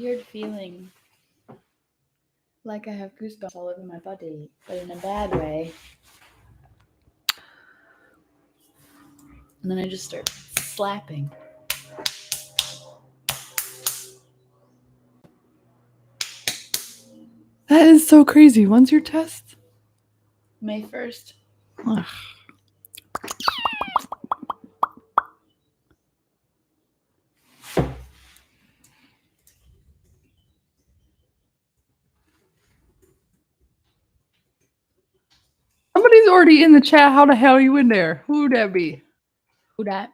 weird feeling. Like I have goosebumps all over my body, but in a bad way. And then I just start slapping. That is so crazy. When's your test? May 1st. Ugh. Somebody's already in the chat. How the hell are you in there? Who would that be? Who dat?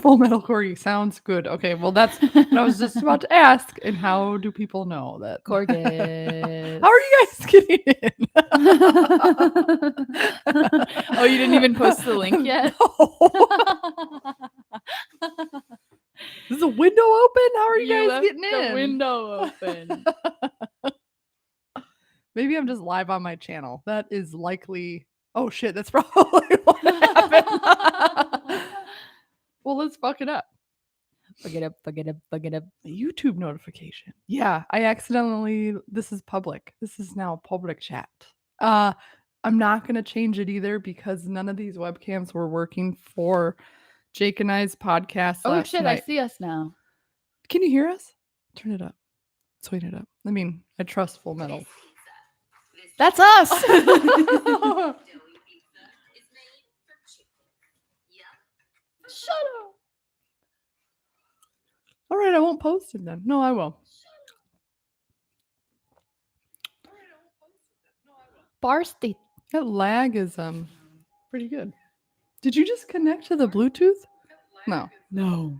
Full Metal Corgi sounds good. Okay, well that's what I was just about to ask. And how do people know that? Corgus. How are you guys getting in? Oh, you didn't even post the link yet? No. Is the window open? How are you guys left getting in? the window open. Maybe I'm just live on my channel. That is likely. Oh shit, that's probably what happened. Well, let's fuck it up. Fuck it up, fuck it up, fuck it up. A YouTube notification. Yeah, I accidentally. This is public. This is now public chat. I'm not gonna change it either because none of these webcams were working for Jake and I's podcast Oh last shit, night. I see us now. Can you hear us? Turn it up. Sweeten it up. I mean, I trust Full Metal. That's us. Shut up. All right, I won't post it then. No, I will. Barsty. That lag is pretty good. Did you just connect to the Bluetooth? No. No.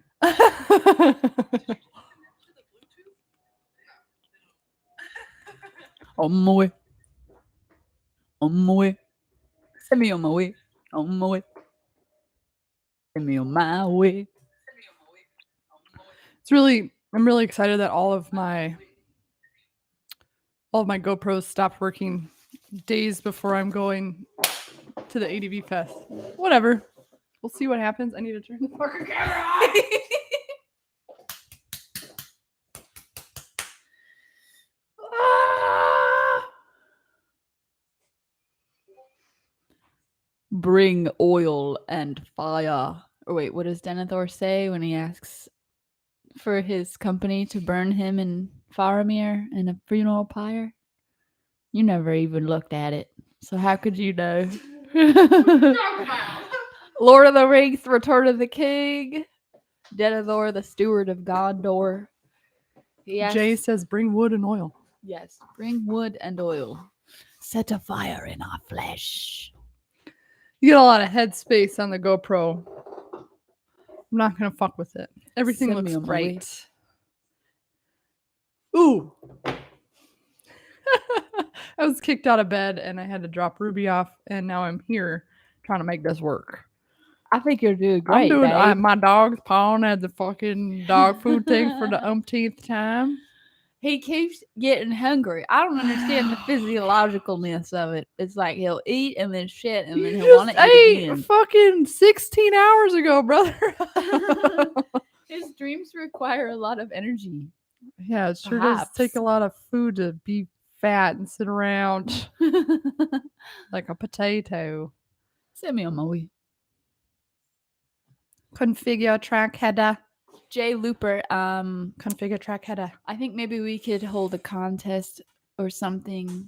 On my way. On my way. Send me on my way. On my way. Send me on my way. I'm really excited that all of my GoPros stopped working days before I'm going to the ADV Fest. Whatever. We'll see what happens. I need to turn the fucking camera on. Bring oil and fire. Or wait, what does Denethor say when he asks for his company to burn him in Faramir in a funeral pyre? You never even looked at it, so how could you know? Lord of the Rings, Return of the King, Denethor, the steward of Gondor. Yes. Jay says, bring wood and oil. Yes, bring wood and oil. Set a fire in our flesh. You get a lot of headspace on the GoPro. I'm not going to fuck with it. Everything Send looks me on my great. Ooh. I was kicked out of bed and I had to drop Ruby off, and now I'm here trying to make this work. I think you're doing great. I'm doing. babe. My dog's pawing at the fucking dog food thing for the umpteenth time. He keeps getting hungry. I don't understand the physiologicalness of it. It's like he'll eat and then shit and then You he'll want just to eat ate again. fucking 16 hours ago, brother. His dreams require a lot of energy. Yeah, it sure does take a lot of food to be fat and sit around like a potato. Send me on my way. Configure track header. Jay Looper, Configure track header. I think maybe we could hold a contest or something.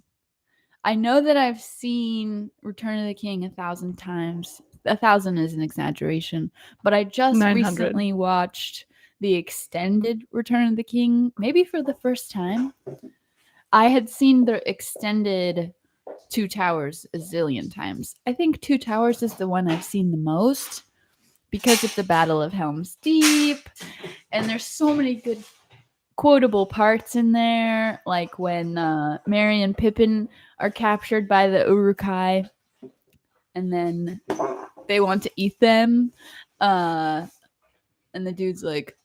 I know that I've seen Return of the King 1,000 times. 1,000 is an exaggeration, but I just 900. recently watched the extended Return of the King, maybe for the first time. I had seen the extended Two Towers a zillion times. I think Two Towers is the one I've seen the most because of the Battle of Helm's Deep, and there's so many good quotable parts in there, like when Merry and Pippin are captured by the Uruk-hai, and then they want to eat them, and the dude's like,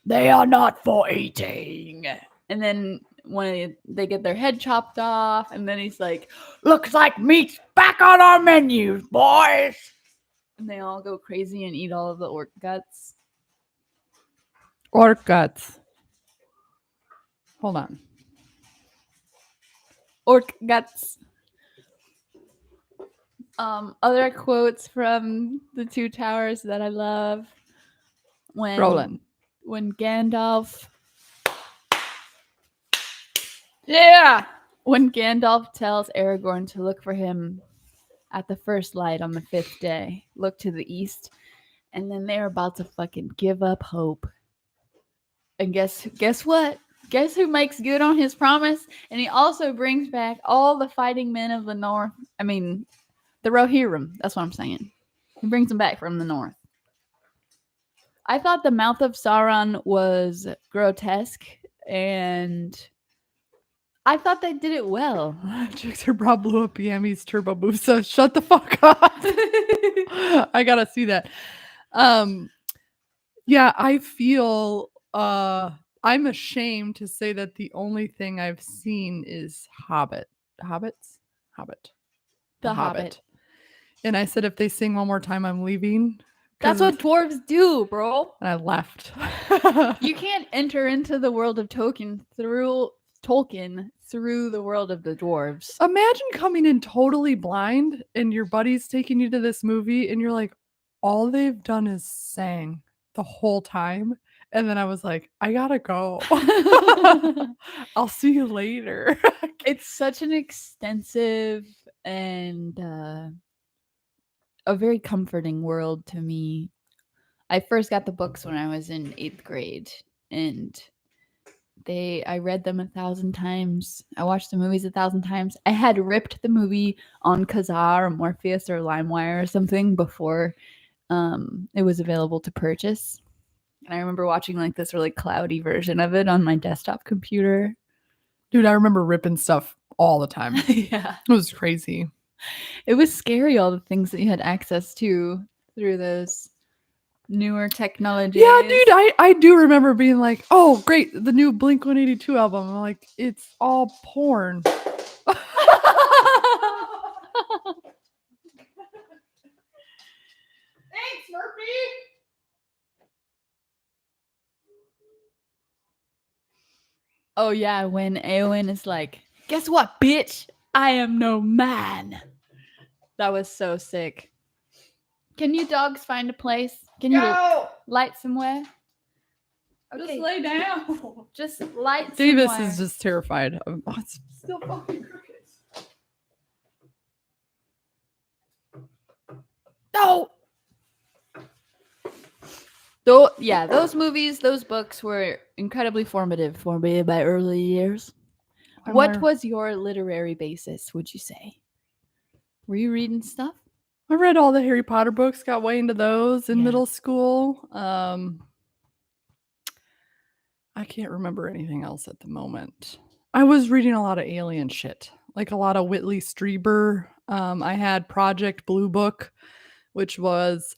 "They are not for eating," and then when they get their head chopped off, and then he's like, "Looks like meat's back on our menus, boys," and they all go crazy and eat all of the orc guts. Orc guts. Hold on. Orc guts. Other quotes from the Two Towers that I love. Rolling. When Gandalf. Yeah! When Gandalf tells Aragorn to look for him at the first light on the 5th day, look to the east, and then they're about to fucking give up hope. And guess what? Guess who makes good on his promise? And he also brings back all the fighting men of the north. I mean, the Rohirrim. That's what I'm saying. He brings them back from the north. I thought the mouth of Sauron was grotesque, and I thought they did it well. Jixer Bra blew up Yami's turbo boost, so shut the fuck up. I gotta see that. Yeah, I feel I'm ashamed to say that the only thing I've seen is Hobbit. Hobbits? Hobbit. The Hobbit. And I said if they sing one more time, I'm leaving. That's what dwarves do, bro. And I left. You can't enter into the world of Tolkien through the world of the dwarves. Imagine coming in totally blind and your buddy's taking you to this movie and you're like, all they've done is sang the whole time. And then I was like, I gotta go. I'll see you later. It's such an extensive and a very comforting world to me. I first got the books when I was in 8th grade, and I read them 1,000 times. I watched the movies 1,000 times. I had ripped the movie on Kazaa or Morpheus or LimeWire or something before it was available to purchase. And I remember watching like this really cloudy version of it on my desktop computer. Dude, I remember ripping stuff all the time. Yeah. It was crazy. It was scary, all the things that you had access to through those newer technologies. Yeah, dude, I do remember being like, oh, great, the new Blink-182 album. I'm like, it's all porn. Thanks, Murphy. Oh yeah, when Eowyn is like, guess what, bitch? I am no man. That was so sick. Can you dogs find a place? Can you light somewhere? Okay. Just lay down. Just light Davis somewhere. is just terrified. Oh, it's still fucking crooked. No! Yeah, those movies, those books were incredibly formative for me in my early years. What was your literary basis, would you say? Were you reading stuff? I read all the Harry Potter books, got way into those in middle school. I can't remember anything else at the moment. I was reading a lot of alien shit, like a lot of Whitley Strieber. I had Project Blue Book, which was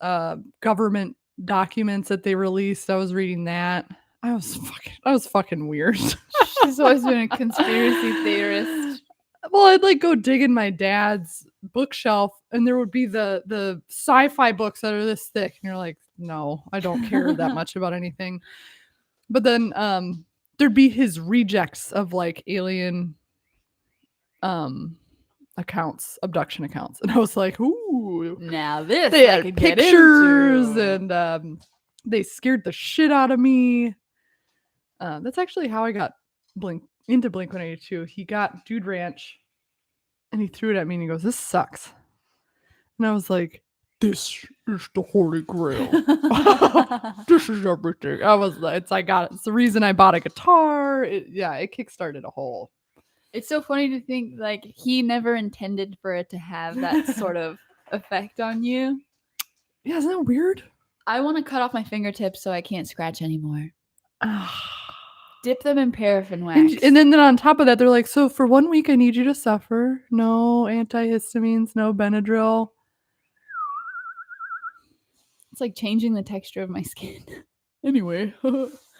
government documents that they released. I was reading that. I was fucking weird. She's always been a conspiracy theorist. Well, I'd like go dig in my dad's bookshelf and there would be the sci-fi books that are this thick. And you're like, no, I don't care that much about anything. But then there'd be his rejects of like alien accounts, abduction accounts. And I was like, ooh. Now this they I had could pictures get into. and they scared the shit out of me. That's actually how I got into Blink-182. He got Dude Ranch and he threw it at me and he goes, this sucks. And I was like, this is the Holy Grail. This is everything. I was like, I got it. It's the reason I bought a guitar. It kickstarted a whole. It's so funny to think like he never intended for it to have that sort of effect on you. Yeah, isn't that weird? I want to cut off my fingertips so I can't scratch anymore. Dip them in paraffin wax. And then on top of that, they're like, so for 1 week, I need you to suffer. No antihistamines, no Benadryl. It's like changing the texture of my skin. Anyway.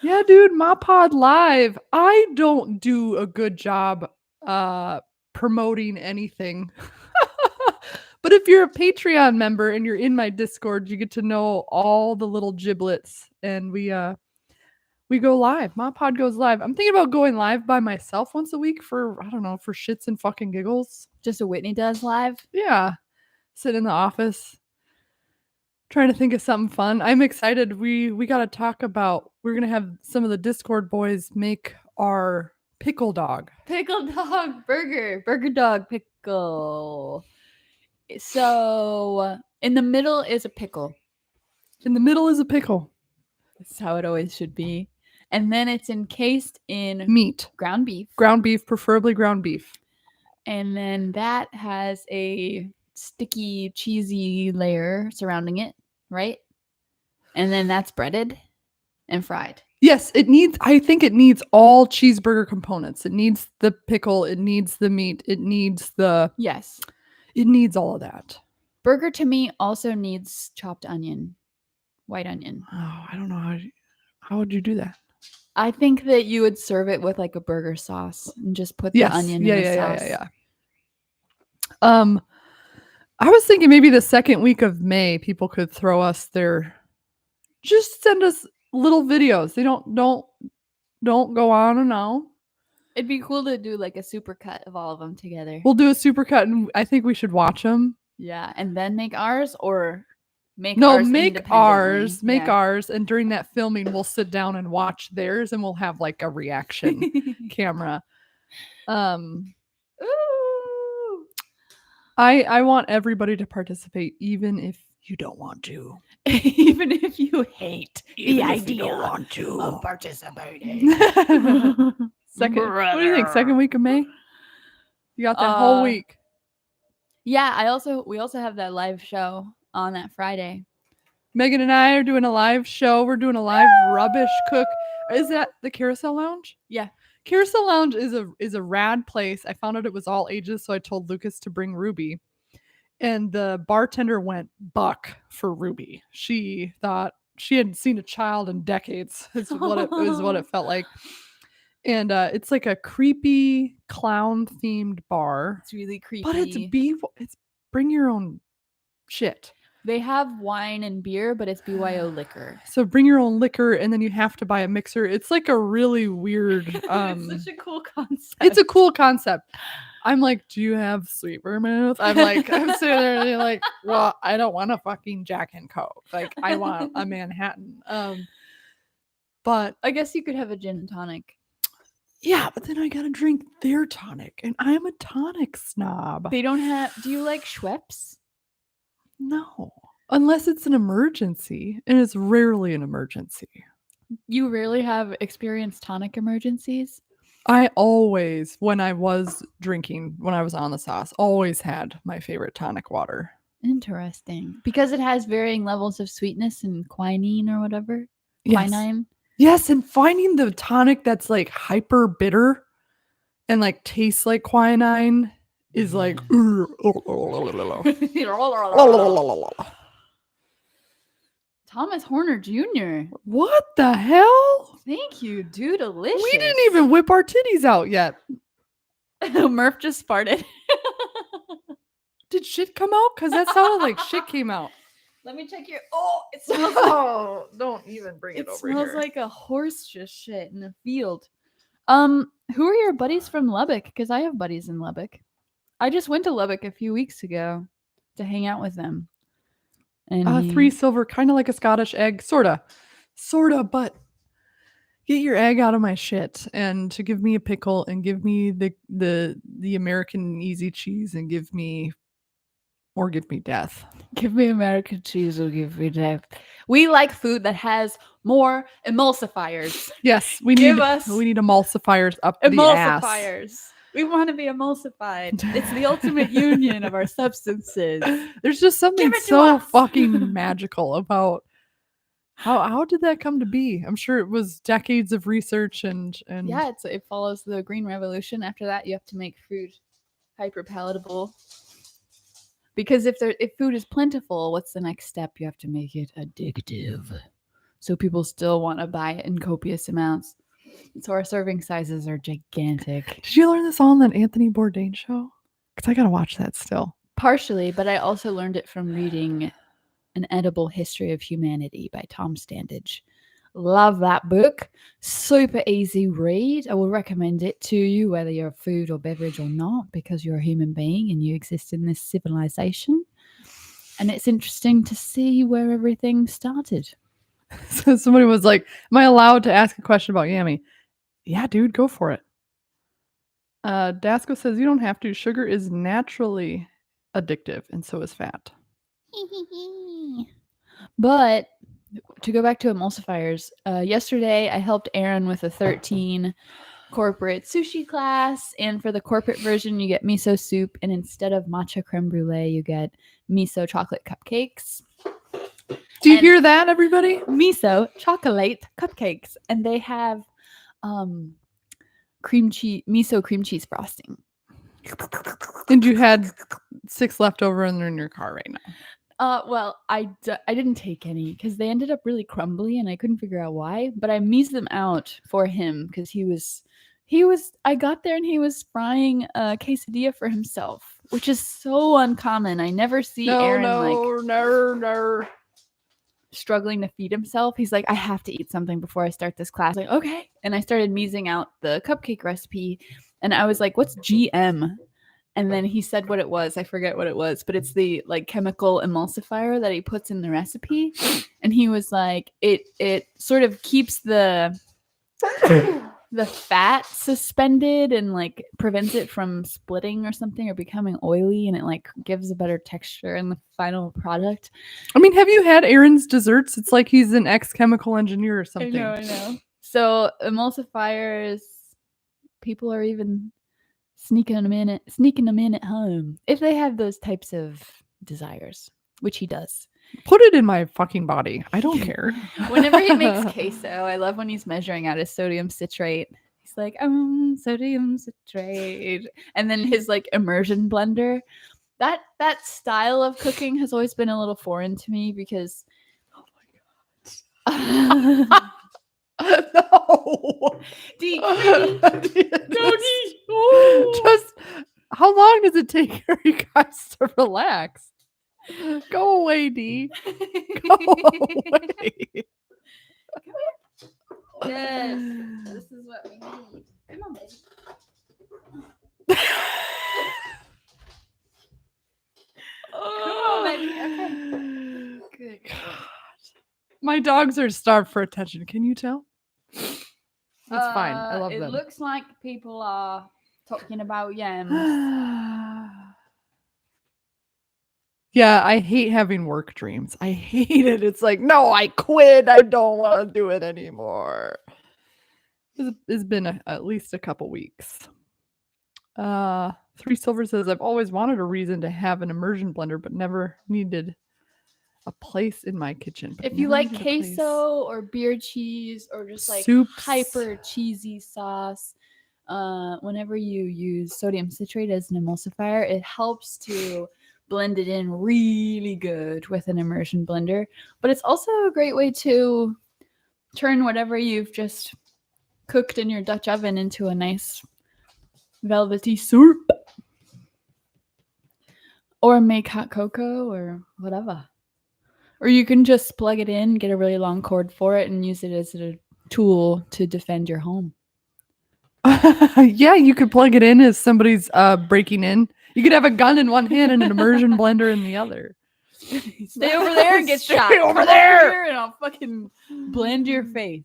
Yeah, dude, Mawpod Live. I don't do a good job promoting anything. But if you're a Patreon member and you're in my Discord, you get to know all the little giblets. And we We go live. Mawpod goes live. I'm thinking about going live by myself once a week for, I don't know, for shits and fucking giggles. Just a Whitney Does live. Yeah. Sit in the office, trying to think of something fun. I'm excited. We got to talk about, we're going to have some of the Discord boys make our pickle dog. Pickle dog burger. Burger dog pickle. So in the middle is a pickle. In the middle is a pickle. That's how it always should be. And then it's encased in Meat. ground beef. Ground beef, preferably ground beef. And then that has a sticky, cheesy layer surrounding it, right? And then that's breaded and fried. Yes, I think it needs all cheeseburger components. It needs the pickle, it needs the meat, it needs Yes. It needs all of that. Burger to me also needs chopped onion, white onion. Oh, I don't know how would you do that? I think that you would serve it with like a burger sauce and just put the onion in the sauce. Yeah. I was thinking maybe the second week of May, people could throw us just send us little videos. They don't go on and on. It'd be cool to do like a super cut of all of them together. We'll do a super cut, and I think we should watch them. Yeah, and then make ours, or make ours, and during that filming, we'll sit down and watch theirs, and we'll have like a reaction camera. Ooh. I want everybody to participate, even if you don't want to. Even if you hate the idea want to. of participating. What do you think? Second week of May? You got that whole week. Yeah, we also have that live show on that Friday. Megan and I are doing a live show. We're doing a live rubbish cook. Is that the Carousel Lounge? Yeah. Carousel Lounge is a rad place. I found out it was all ages, so I told Lucas to bring Ruby. And the bartender went buck for Ruby. She thought she hadn't seen a child in decades. Is what it felt like. And it's like a creepy clown themed bar. It's really creepy. But it's bring your own shit. They have wine and beer, but it's BYO liquor. So bring your own liquor, and then you have to buy a mixer. It's like a really weird it's such a cool concept. It's a cool concept. I'm like, do you have sweet vermouth? I'm sitting there and like, well, I don't want a fucking Jack and Coke. Like, I want a Manhattan. But I guess you could have a gin and tonic. Yeah, but then I gotta drink their tonic, and I'm a tonic snob. They don't have. Do you like Schweppes? No, unless it's an emergency, and it's rarely an emergency. You rarely have experienced tonic emergencies? I always, when I was drinking, when I was on the sauce, always had my favorite tonic water. Interesting. Because it has varying levels of sweetness and quinine or whatever. Yes. Quinine. Yes, and finding the tonic that's like hyper bitter and like tastes like quinine is like Thomas Horner Jr. What the hell? Thank you, dude. Delicious. We didn't even whip our titties out yet. Murph just farted. Did shit come out? Because that sounded like shit came out. Let me check your. Oh, it smells. Oh, don't even bring it over here. It smells like a horse just shit in the field. Who are your buddies from Lubbock? Because I have buddies in Lubbock. I just went to Lubbock a few weeks ago to hang out with them. And 3 silver, kind of like a Scottish egg, sorta, but get your egg out of my shit, and to give me a pickle, and give me the American easy cheese, and give me death. Give me American cheese or give me death. We like food that has more emulsifiers. Yes, we need emulsifiers up the ass. Emulsifiers. We want to be emulsified. It's the ultimate union of our substances. There's just something so fucking magical about how did that come to be? I'm sure it was decades of research and yeah, it follows the Green Revolution. After that, you have to make food hyper palatable. Because if food is plentiful, what's the next step? You have to make it addictive. So people still want to buy it in copious amounts. So our serving sizes are gigantic. Did you learn this all on that Anthony Bourdain show? Because I got to watch that still. Partially, but I also learned it from reading An Edible History of Humanity by Tom Standage. Love that book. Super easy read. I will recommend it to you, whether you're food or beverage or not, because you're a human being and you exist in this civilization. And it's interesting to see where everything started. So somebody was like, "Am I allowed to ask a question about Yummy?" Yeah, dude, go for it. Dasco says you don't have to. Sugar is naturally addictive, and so is fat. But to go back to emulsifiers, yesterday I helped Aaron with a 13 corporate sushi class, and for the corporate version you get miso soup, and instead of matcha creme brulee you get miso chocolate cupcakes. Do you And- hear that, everybody? Miso chocolate cupcakes, and they have miso cream cheese frosting. And you had 6 left over and they're in your car right now. Well, I didn't take any because they ended up really crumbly and I couldn't figure out why. But I meased them out for him because he was. I got there and he was frying a quesadilla for himself, which is so uncommon. I never see Aaron like struggling to feed himself. He's like, I have to eat something before I start this class. Like, okay. And I started measing out the cupcake recipe, and I was like, what's GM? And then he said what it was. I forget what it was, but it's the like chemical emulsifier that he puts in the recipe. And he was like, it sort of keeps the fat suspended and like prevents it from splitting or something or becoming oily, and it like gives a better texture in the final product. I mean, have you had Aaron's desserts? It's like he's an ex-chemical engineer or something. I know. So emulsifiers, people are even sneaking them in at home if they have those types of desires, which he does. Put it in my fucking body. I don't care. Whenever he makes queso, I love when he's measuring out his sodium citrate. He's like, sodium citrate. And then his like immersion blender. That style of cooking has always been a little foreign to me because No. D. No, D. Just how long does it take for you guys to relax? Go away, D. Go away. Yes, this is what we need. Come on, baby. Come on, baby. Okay. Good God. My dogs are starved for attention. Can you tell? That's fine. I love them. It looks like people are talking about yams. Yeah, I hate having work dreams. I hate it. It's like, no, I quit. I don't want to do it anymore. It's been at least a couple weeks. 3 Silver says, I've always wanted a reason to have an immersion blender, but never needed a place in my kitchen. If you like queso or beer cheese or just like Soups. hyper cheesy sauce, whenever you use sodium citrate as an emulsifier, it helps to blend it in really good with an immersion blender. But it's also a great way to turn whatever you've just cooked in your Dutch oven into a nice velvety soup. Or make hot cocoa or whatever. Or you can just plug it in, get a really long cord for it, and use it as a tool to defend your home. Yeah, you could plug it in as somebody's breaking in. You could have a gun in one hand and an immersion blender in the other. Stay over there and get Stay shot. over Come there! here and I'll fucking blend your face.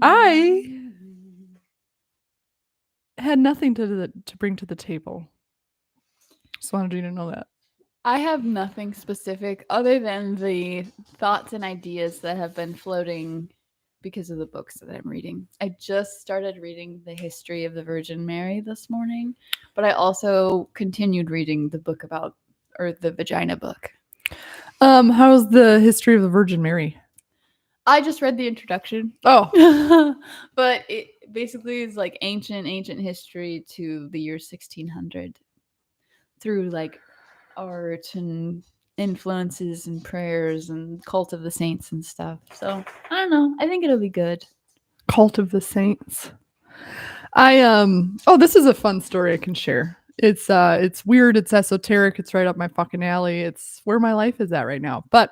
I had nothing to bring to the table. Just wanted you to know that. I have nothing specific other than the thoughts and ideas that have been floating because of the books that I'm reading. I just started reading the history of the Virgin Mary this morning, but I also continued reading the book the vagina book. How's the history of the Virgin Mary? I just read the introduction. Oh. But it basically is like ancient history to the year 1600 through like art and influences and prayers and cult of the saints and stuff. So I don't know. I think it'll be good. Cult of the Saints. This is a fun story I can share. It's weird, it's esoteric, it's right up my fucking alley. It's where my life is at right now. But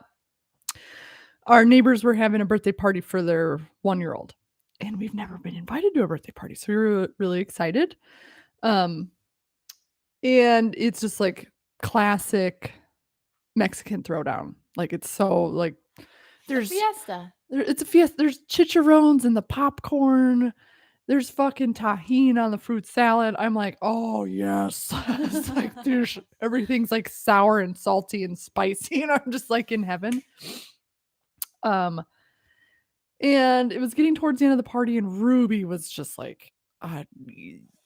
our neighbors were having a birthday party for their 1-year-old, and we've never been invited to a birthday party, so we were really excited. Um, and it's just like classic Mexican throwdown. Like it's so like there's Fiesta. it's a fiesta. There's chicharrones and the popcorn. There's fucking tahini on the fruit salad. I'm like, oh yes. It's like there's everything's like sour and salty and spicy, and I'm just like in heaven. Um, and it was getting towards the end of the party, and Ruby was just like,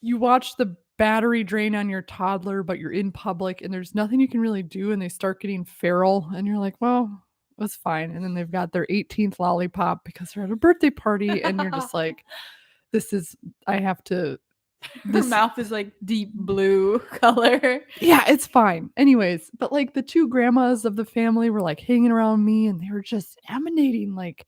you watch the battery drain on your toddler, but you're in public and there's nothing you can really do, and they start getting feral, and you're like, well, it was fine. And then they've got their 18th lollipop because they're at a birthday party, and you're just like, this is, I have to. Her mouth is like deep blue color. Yeah, it's fine. Anyways, but like the two grandmas of the family were like hanging around me, and they were just emanating like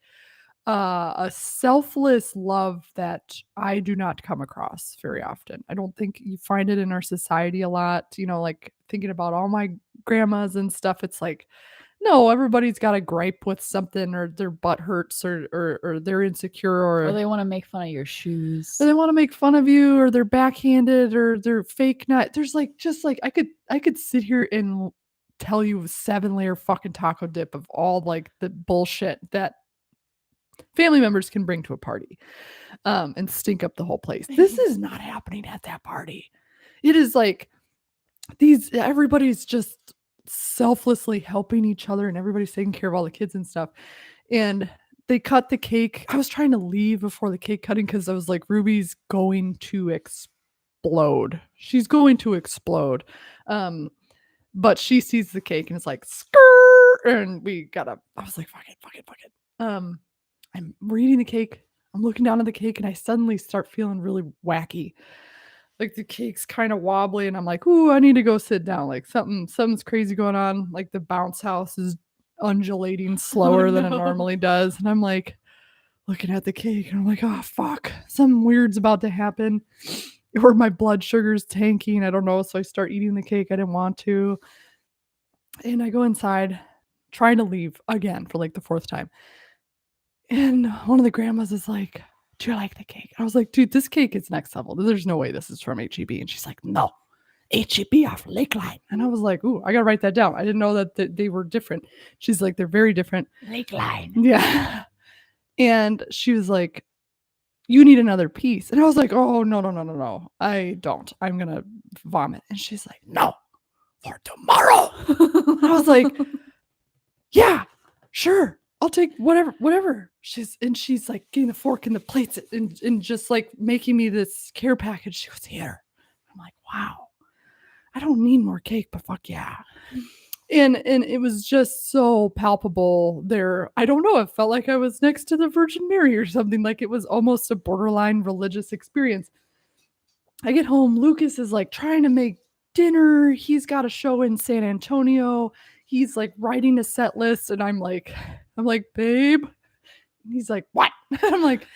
a selfless love that I do not come across very often. I don't think you find it in our society a lot. You know, like thinking about all my grandmas and stuff, it's like, no, everybody's got a gripe with something, or their butt hurts, or they're insecure, Or they want to make fun of your shoes. or they want to make fun of you, or they're backhanded, or they're fake nut. There's like just like I could sit here and tell you a 7-layer fucking taco dip of all like the bullshit that family members can bring to a party, and stink up the whole place. This is not happening at that party. It is like everybody's just selflessly helping each other, and everybody's taking care of all the kids and stuff. And they cut the cake. I was trying to leave before the cake cutting because I was like, Ruby's going to explode. She's going to explode. But she sees the cake and it's like, skrrr, and I was like, fuck it. I'm reading the cake. I'm looking down at the cake, and I suddenly start feeling really wacky. Like the cake's kind of wobbly, and I'm like, ooh, I need to go sit down. Like something's crazy going on. Like the bounce house is undulating slower than it normally does. And I'm like looking at the cake, and I'm like, oh fuck, something weird's about to happen. Or my blood sugar's tanking. I don't know. So I start eating the cake. I didn't want to. And I go inside, trying to leave again for like the 4th time. And one of the grandmas is like, do you like the cake? I was like, dude, this cake is next level. There's no way this is from HEB. And she's like, no, HEB off Lakeline. And I was like, ooh, I got to write that down. I didn't know that they were different. She's like, they're very different. Lakeline. Yeah. And she was like, you need another piece. And I was like, oh, no. I don't. I'm going to vomit. And she's like, no, for tomorrow. And I was like, yeah, sure. I'll take whatever. She's like getting the fork and the plates and just like making me this care package. She goes, here. I'm like, wow, I don't need more cake, but fuck yeah. And it was just so palpable there. I don't know. It felt like I was next to the Virgin Mary or something. Like it was almost a borderline religious experience. I get home. Lucas is like trying to make dinner. He's got a show in San Antonio. He's like writing a set list, and I'm like, babe. And he's like, what? I'm like,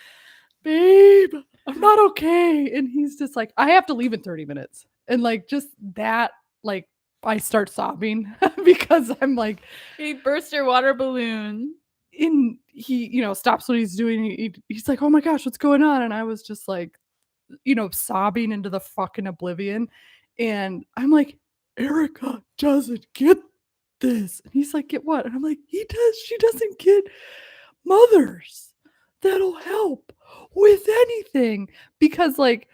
babe, I'm not okay. And he's just like, I have to leave in 30 minutes. And like, just that, like, I start sobbing because I'm like, he burst your water balloon. He, stops what he's doing. He's like, oh my gosh, what's going on? And I was just like, sobbing into the fucking oblivion. And I'm like, Erica doesn't get this. And he's like, get what? And I'm like, she doesn't get mothers that'll help with anything. Because like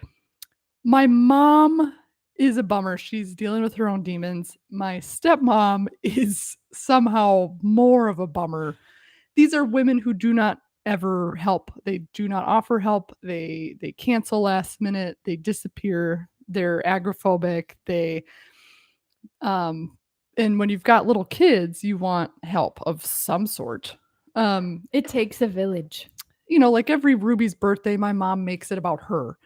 my mom is a bummer. She's dealing with her own demons. My stepmom is somehow more of a bummer. These are women who do not ever help. They do not offer help. They cancel last minute. They disappear. They're agoraphobic. And when you've got little kids, you want help of some sort. It takes a village. Like every Ruby's birthday, my mom makes it about her.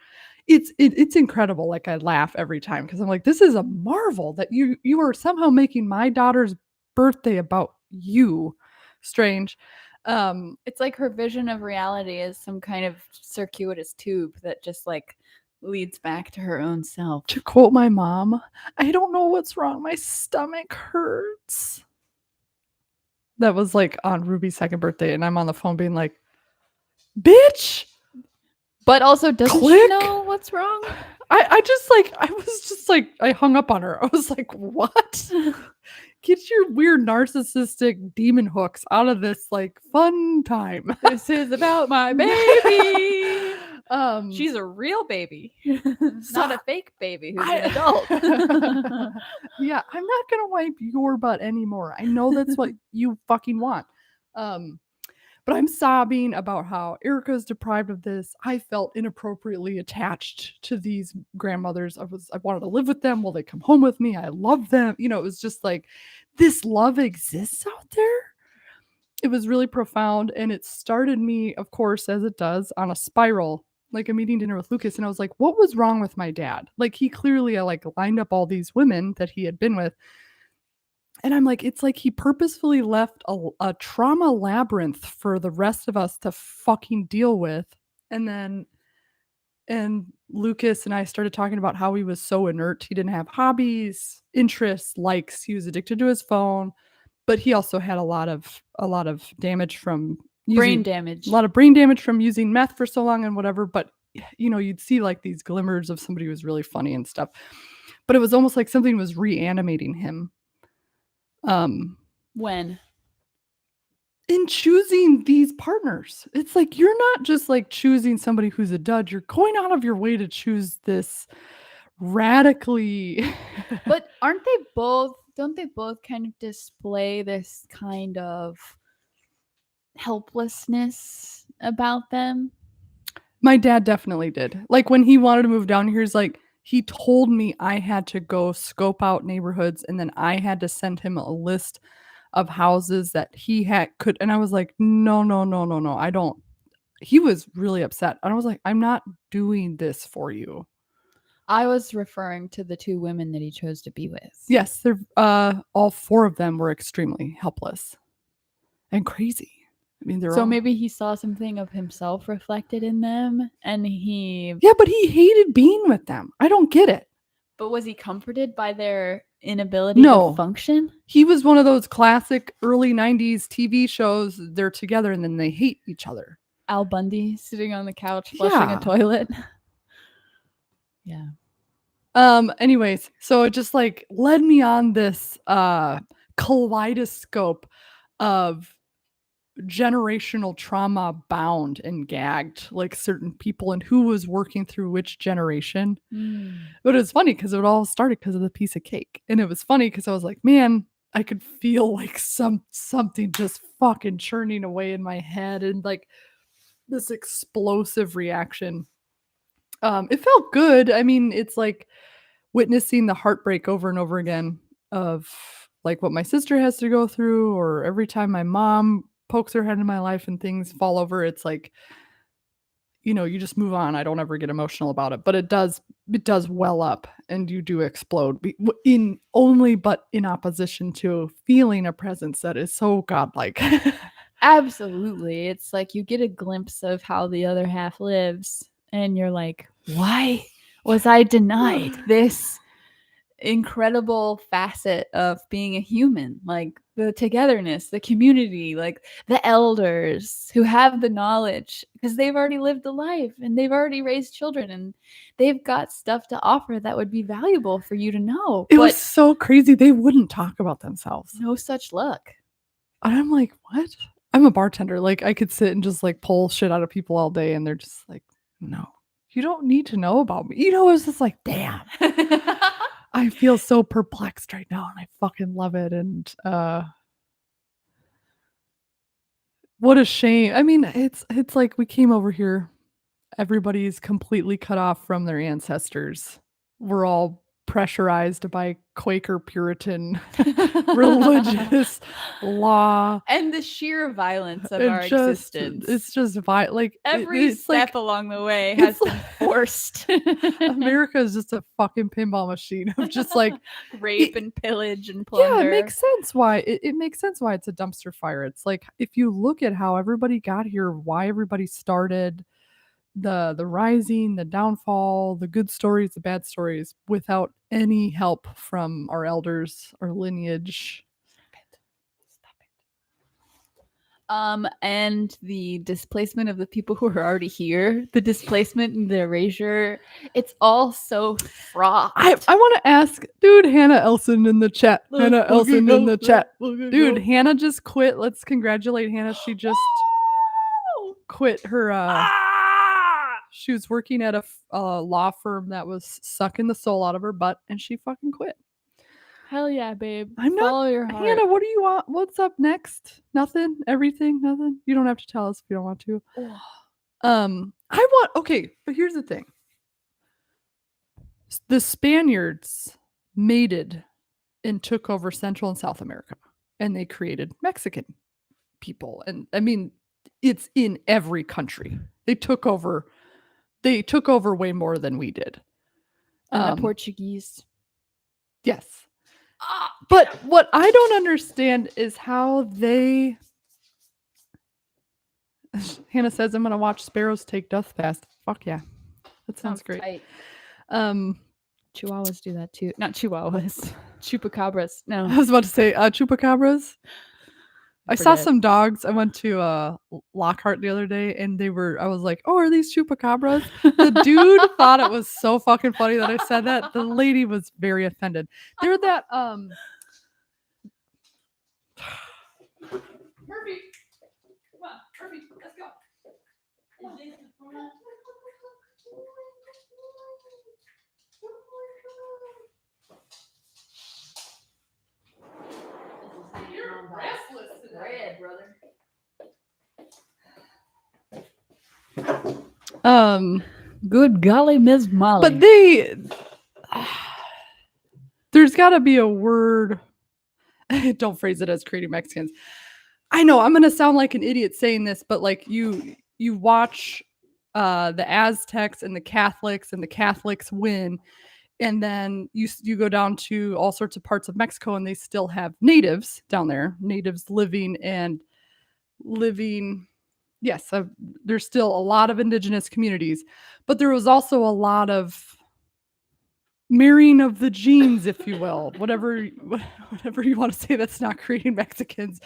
It's incredible. Like I laugh every time because I'm like, this is a marvel that you are somehow making my daughter's birthday about you. Strange. It's like her vision of reality is some kind of circuitous tube that just like leads back to her own self. To quote my mom, I don't know what's wrong. My stomach hurts. That was like on Ruby's second birthday, and I'm on the phone being like, bitch. But also, doesn't she Click. know what's wrong? I hung up on her. I was like, what? Get your weird narcissistic demon hooks out of this like fun time. This is about my baby. She's a real baby, not a fake baby who's an adult. Yeah, I'm not gonna wipe your butt anymore. I know that's what you fucking want. But I'm sobbing about how Erica's deprived of this. I felt inappropriately attached to these grandmothers. I wanted to live with them. Will they come home with me? I love them. You know, it was just like this love exists out there. It was really profound, and it started me, of course, as it does, on a spiral. Like I'm eating dinner with Lucas, and I was like, what was wrong with my dad? Like he clearly like lined up all these women that he had been with. And I'm like, it's like he purposefully left a trauma labyrinth for the rest of us to fucking deal with. And Lucas and I started talking about how he was so inert. He didn't have hobbies, interests, likes. He was addicted to his phone, but he also had a lot of damage from brain damage. A lot of brain damage from using meth for so long and whatever. But you know, you'd see like these glimmers of somebody who was really funny and stuff. But it was almost like something was reanimating him. When? In choosing these partners. It's like you're not just like choosing somebody who's a dud. You're going out of your way to choose this radically. But don't they both kind of display this kind of helplessness about them? My dad definitely did. Like when he wanted to move down here, he's like, he told me I had to go scope out neighborhoods and then I had to send him a list of houses that he could. And I was like, no, I don't. He was really upset. And I was like, I'm not doing this for you. I was referring to the two women that he chose to be with. Yes, they're all four of them were extremely helpless and crazy. I mean, maybe he saw something of himself reflected in them, and but he hated being with them. I don't get it. But was he comforted by their inability to function? He was one of those classic early 90s TV shows. They're together and then they hate each other. Al Bundy sitting on the couch flushing a toilet. Yeah. Anyways, so it just like led me on this kaleidoscope of generational trauma bound and gagged, like certain people and who was working through which generation. But it was funny because it all started because of the piece of cake. And it was funny because I was like, man, I could feel like something just fucking churning away in my head and like this explosive reaction. It felt good. I mean, it's like witnessing the heartbreak over and over again of like what my sister has to go through, or every time my mom pokes her head in my life and things fall over, it's like, you know, you just move on. I don't ever get emotional about it, but it does well up and you do explode in opposition to feeling a presence that is so godlike. Absolutely. It's like you get a glimpse of how the other half lives and you're like, why was I denied this incredible facet of being a human? Like the togetherness, the community, like the elders who have the knowledge because they've already lived a life and they've already raised children and they've got stuff to offer that would be valuable for you to know. It was so crazy. They wouldn't talk about themselves. No such luck. And I'm like, what? I'm a bartender. Like I could sit and just like pull shit out of people all day and they're just like, no, you don't need to know about me. You know, it was just like, damn. I feel so perplexed right now and I fucking love it. And what a shame. I mean, it's like we came over here. Everybody's completely cut off from their ancestors. We're all pressurized by Quaker Puritan religious law. And the sheer violence of our existence. It's just like every step along the way has been forced. America is just a fucking pinball machine of just like rape and pillage and plunder. Yeah, it makes sense why it makes sense why it's a dumpster fire. It's like if you look at how everybody got here, why everybody started, the rising, the downfall, the good stories, the bad stories, without any help from our elders, our lineage. Stop it. And the displacement of the people who are already here, the displacement and the erasure, it's all so fraught. I want to ask, dude, Hannah Elson in the chat. Hannah Elson in the chat. Dude, Hannah just quit. Let's congratulate Hannah. She just quit her. She was working at a law firm that was sucking the soul out of her butt, and she fucking quit. Hell yeah, babe. I'm not. Follow your heart. Hannah, what do you want? What's up next? Nothing? Everything? Nothing? You don't have to tell us if you don't want to. I want. Okay, but here's the thing. The Spaniards mated and took over Central and South America, and they created Mexican people. And I mean, it's in every country. They took over way more than we did. And the Portuguese. Yes. But what I don't understand is how they. Hannah says, I'm going to watch sparrows take dust fast. Fuck yeah. That sounds great. Tight. Chihuahuas do that too. Not chihuahuas. Chupacabras. No. I was about to say chupacabras. I saw some dogs. I went to Lockhart the other day, and I was like, oh, are these chupacabras? The dude thought it was so fucking funny that I said that. The lady was very offended. They're that Murphy. Come on, Murphy, let's go. You're restless today, brother. Good golly, Ms. Molly. But there's got to be a word. Don't phrase it as creating Mexicans. I know I'm gonna sound like an idiot saying this, but like you watch the Aztecs and the Catholics win, and then you go down to all sorts of parts of Mexico, and they still have natives down there, natives living. Yes, there's still a lot of indigenous communities, but there was also a lot of marrying of the genes, if you will, whatever you want to say. That's not creating Mexicans.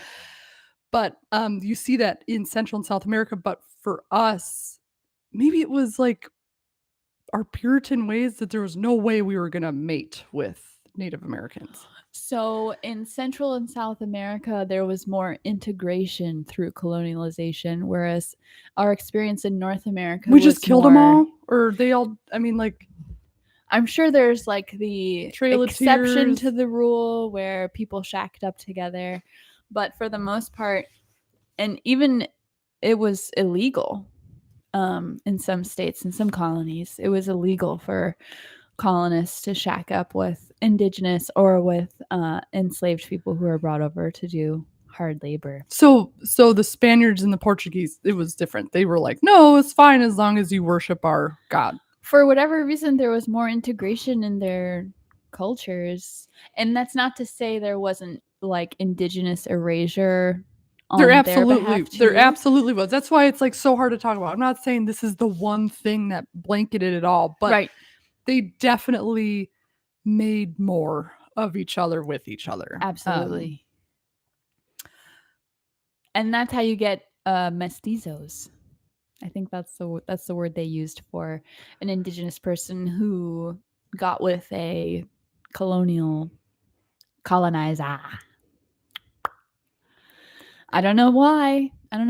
But you see that in Central and South America. But for us, maybe it was like our Puritan ways that there was no way we were going to mate with Native Americans. So in Central and South America, there was more integration through colonialization, whereas our experience in North America we just killed them all? Or they all, I mean, like... I'm sure there's like the Trail exception to the rule where people shacked up together. But for the most part, and even it was illegal in some states, in some colonies, it was illegal for colonists to shack up with indigenous or with enslaved people who were brought over to do hard labor. So the Spaniards and the Portuguese, it was different. They were like, no, it's fine as long as you worship our God. For whatever reason, there was more integration in their cultures. And that's not to say there wasn't like indigenous erasure on there absolutely was. That's why it's like so hard to talk about. I'm not saying this is the one thing that blanketed it all, but they definitely made more of each other with each other. Absolutely. And that's how you get mestizos. I think that's the word they used for an indigenous person who got with a colonizer. I don't know why. I want to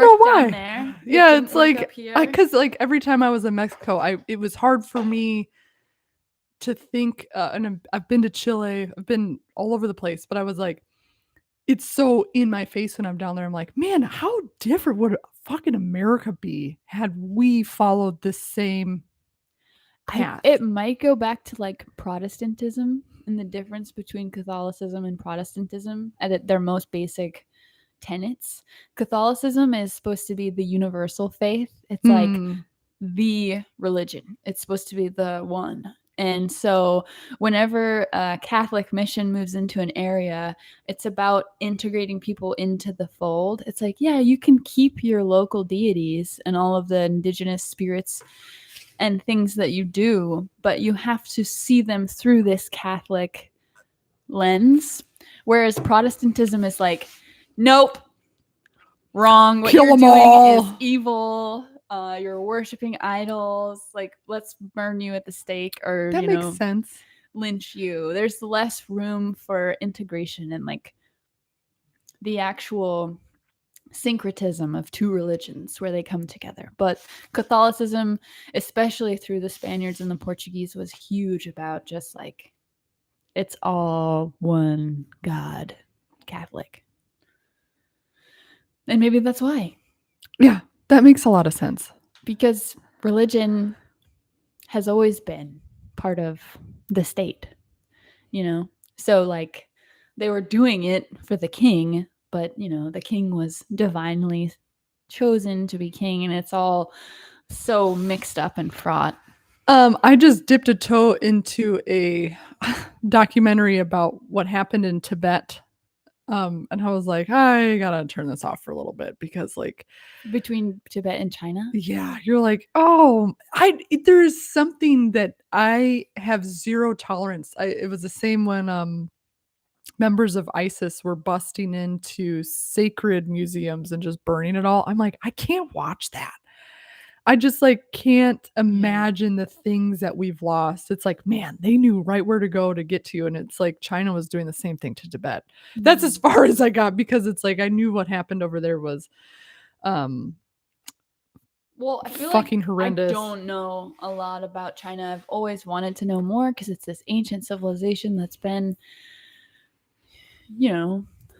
know why. There. Yeah, it's like because like every time I was in Mexico, it was hard for me to think. And I've been to Chile. I've been all over the place, but I was like, it's so in my face when I'm down there. I'm like, man, how different would fucking America be had we followed the same path? It might go back to like Protestantism and the difference between Catholicism and Protestantism at their most basic tenets. Catholicism is supposed to be the universal faith. It's like the religion. It's supposed to be the one. And so whenever a Catholic mission moves into an area, it's about integrating people into the fold. It's like, yeah, you can keep your local deities and all of the indigenous spirits and things that you do, but you have to see them through this Catholic lens. Whereas Protestantism is like, nope, wrong. What Kill you're them doing all. is evil. You're worshiping idols. Like, let's burn you at the stake, or That makes sense. lynch you. There's less room for integration and like the actual syncretism of two religions where they come together. But Catholicism, especially through the Spaniards and the Portuguese, was huge about just like, it's all one God, Catholic. And maybe that's why. Yeah, that makes a lot of sense. Because religion has always been part of the state, So, like, they were doing it for the king, but, the king was divinely chosen to be king, and it's all so mixed up and fraught. I just dipped a toe into a documentary about what happened in Tibet. And I was like, I gotta turn this off for a little bit because, like, Between Tibet and China? yeah, you're like, oh, there's something that I have zero tolerance. It was the same when members of ISIS were busting into sacred museums and just burning it all. I'm like, I can't watch that. I just like can't imagine the things that we've lost. It's like, man, they knew right where to go to get to. And it's like China was doing the same thing to Tibet. That's as far as I got because it's like I knew what happened over there was well, I feel fucking like horrendous. I don't know a lot about China. I've always wanted to know more because it's this ancient civilization that's been,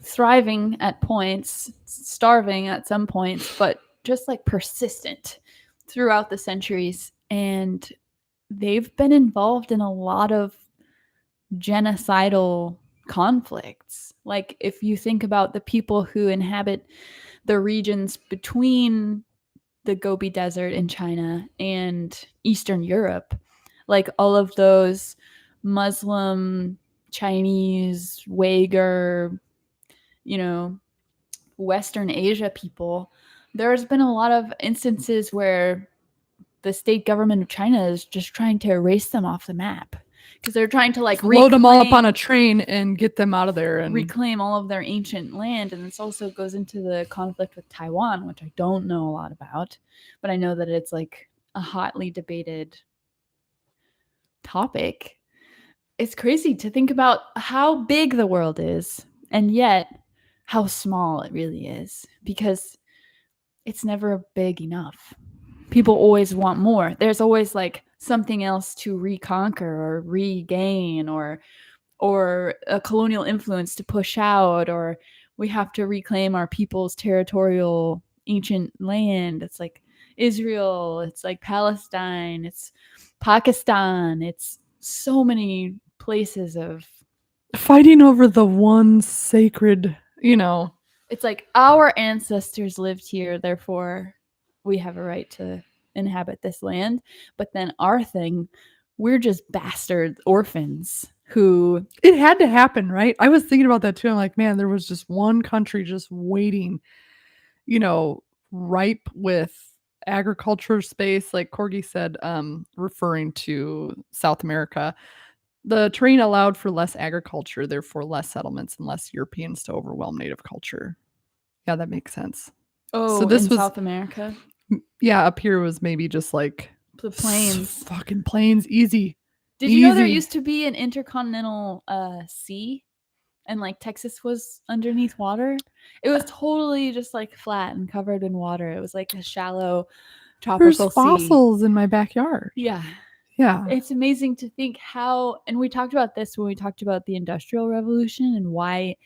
thriving at points, starving at some points, but just like persistent throughout the centuries. And they've been involved in a lot of genocidal conflicts. Like, if you think about the people who inhabit the regions between the Gobi Desert in China and Eastern Europe, like all of those Muslim, Chinese, Uyghur, Western Asia people, there's been a lot of instances where the state government of China is just trying to erase them off the map because they're trying to like load them all up on a train and get them out of there and reclaim all of their ancient land. And this also goes into the conflict with Taiwan, which I don't know a lot about, but I know that it's like a hotly debated topic. It's crazy to think about how big the world is and yet how small it really is, because it's never big enough. People always want more. There's always like something else to reconquer or regain, or a colonial influence to push out, or we have to reclaim our people's territorial ancient land. It's like Israel, it's like Palestine, it's Pakistan, it's so many places of fighting over the one sacred, it's like our ancestors lived here, therefore we have a right to inhabit this land. But then our thing, we're just bastard orphans who... It had to happen, right? I was thinking about that too. I'm like, man, there was just one country just waiting, ripe with agriculture space, like Corgi said, referring to South America. The terrain allowed for less agriculture, therefore less settlements and less Europeans to overwhelm native culture. Yeah, that makes sense. Oh, so this was South America? Yeah, up here was maybe just like the plains. Fucking plains, easy. Did you know there used to be an intercontinental sea? And like Texas was underneath water? It was totally just like flat and covered in water. It was like a shallow tropical There's fossils in my backyard. Yeah. Yeah. It's amazing to think how, and we talked about this when we talked about the Industrial Revolution and why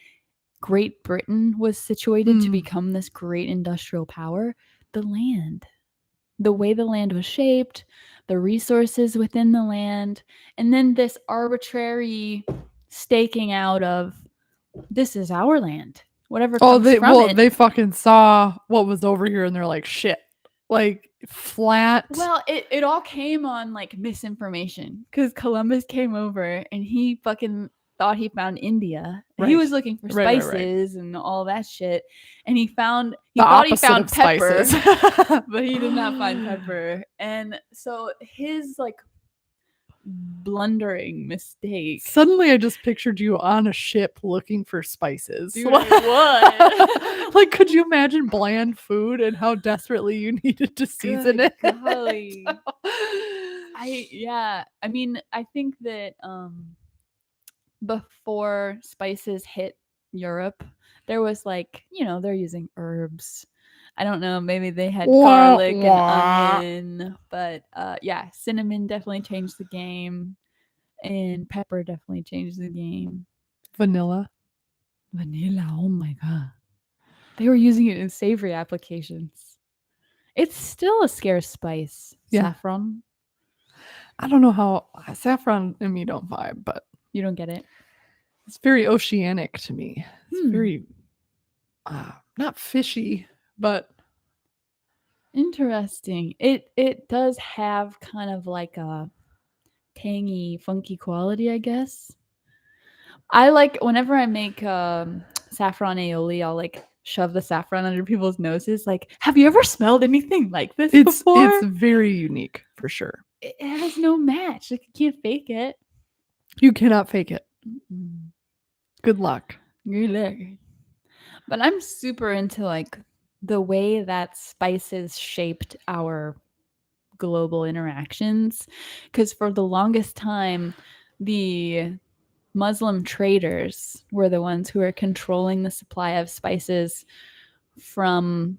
Great Britain was situated to become this great industrial power. The land, the way the land was shaped, the resources within the land, and then this arbitrary staking out of, this is our land. Whatever comes from it. They fucking saw what was over here and they're like, shit, like flat. Well, it all came on like misinformation because Columbus came over and he fucking thought he found India. He Right. was looking for Right. spices and all that shit, and he The thought he opposite found of pepper, spices. but he did not find pepper. And so his like blundering mistake. Suddenly, I just pictured you on a ship looking for spices. Dude, I would. Like, could you imagine bland food and how desperately you needed to season Good it? golly. I mean, I think that before spices hit Europe, there was like, they're using herbs. I don't know, maybe they had garlic and onion, but yeah, cinnamon definitely changed the game, and pepper definitely changed the game. Vanilla. Vanilla, oh my god. They were using it in savory applications. It's still a scarce spice. Yeah. Saffron. I don't know how saffron and me don't vibe, but You don't get it. it's very oceanic to me. It's Hmm. very not fishy, but Interesting. It does have kind of like a tangy, funky quality, I guess. I like whenever I make saffron aioli, I'll like shove the saffron under people's noses. Like, have you ever smelled anything like this before? it's very unique for sure. It has no match. Like, you can't fake it. You cannot fake it. Mm-mm. Good luck. Good luck. But I'm super into like the way that spices shaped our global interactions, because for the longest time the Muslim traders were the ones who were controlling the supply of spices from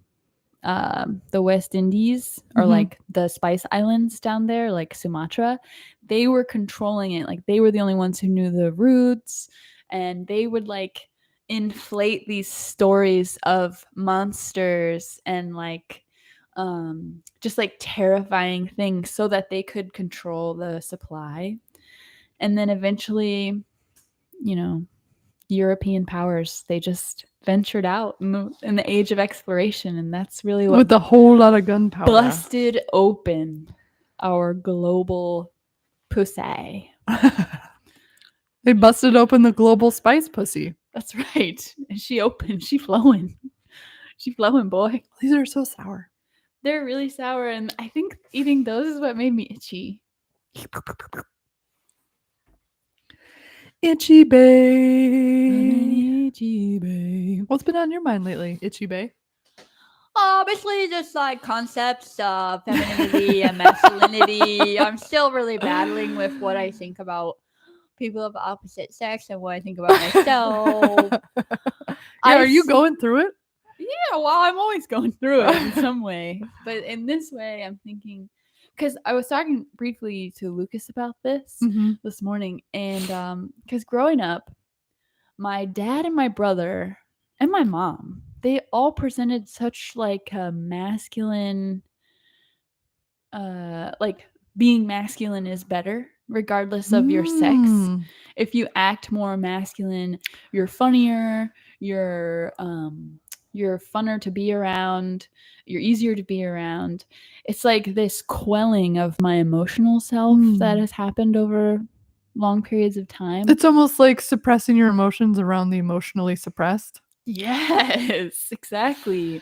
the West Indies, or like the Spice Islands down there, like Sumatra. They were controlling it. Like, they were the only ones who knew the roots, and they would like inflate these stories of monsters and like just like terrifying things so that they could control the supply. And then eventually, European powers, they just ventured out in the age of exploration, and that's really what With a whole lot of gunpowder. busted open our global pussy. They busted open the global spice pussy. That's right. And she flowing. She flowing, boy. These are so sour. They're really sour, and I think eating those is what made me itchy. Itchy Bay. Itchy Bay. What's been on your mind lately, Itchy Bay? Basically just like concepts of femininity and masculinity. I'm still really battling with what I think about people of opposite sex and what I think about myself. Are you going through it? Yeah, well, I'm always going through it in some way. But in this way, I'm thinking, because I was talking briefly to Lucas about this this morning, and because growing up, my dad and my brother and my mom, they all presented such like a masculine, like being masculine is better regardless of your sex. If you act more masculine, you're funnier, you're funner to be around, you're easier to be around. It's like this quelling of my emotional self that has happened over long periods of time. It's almost like suppressing your emotions around the emotionally suppressed. Yes, exactly.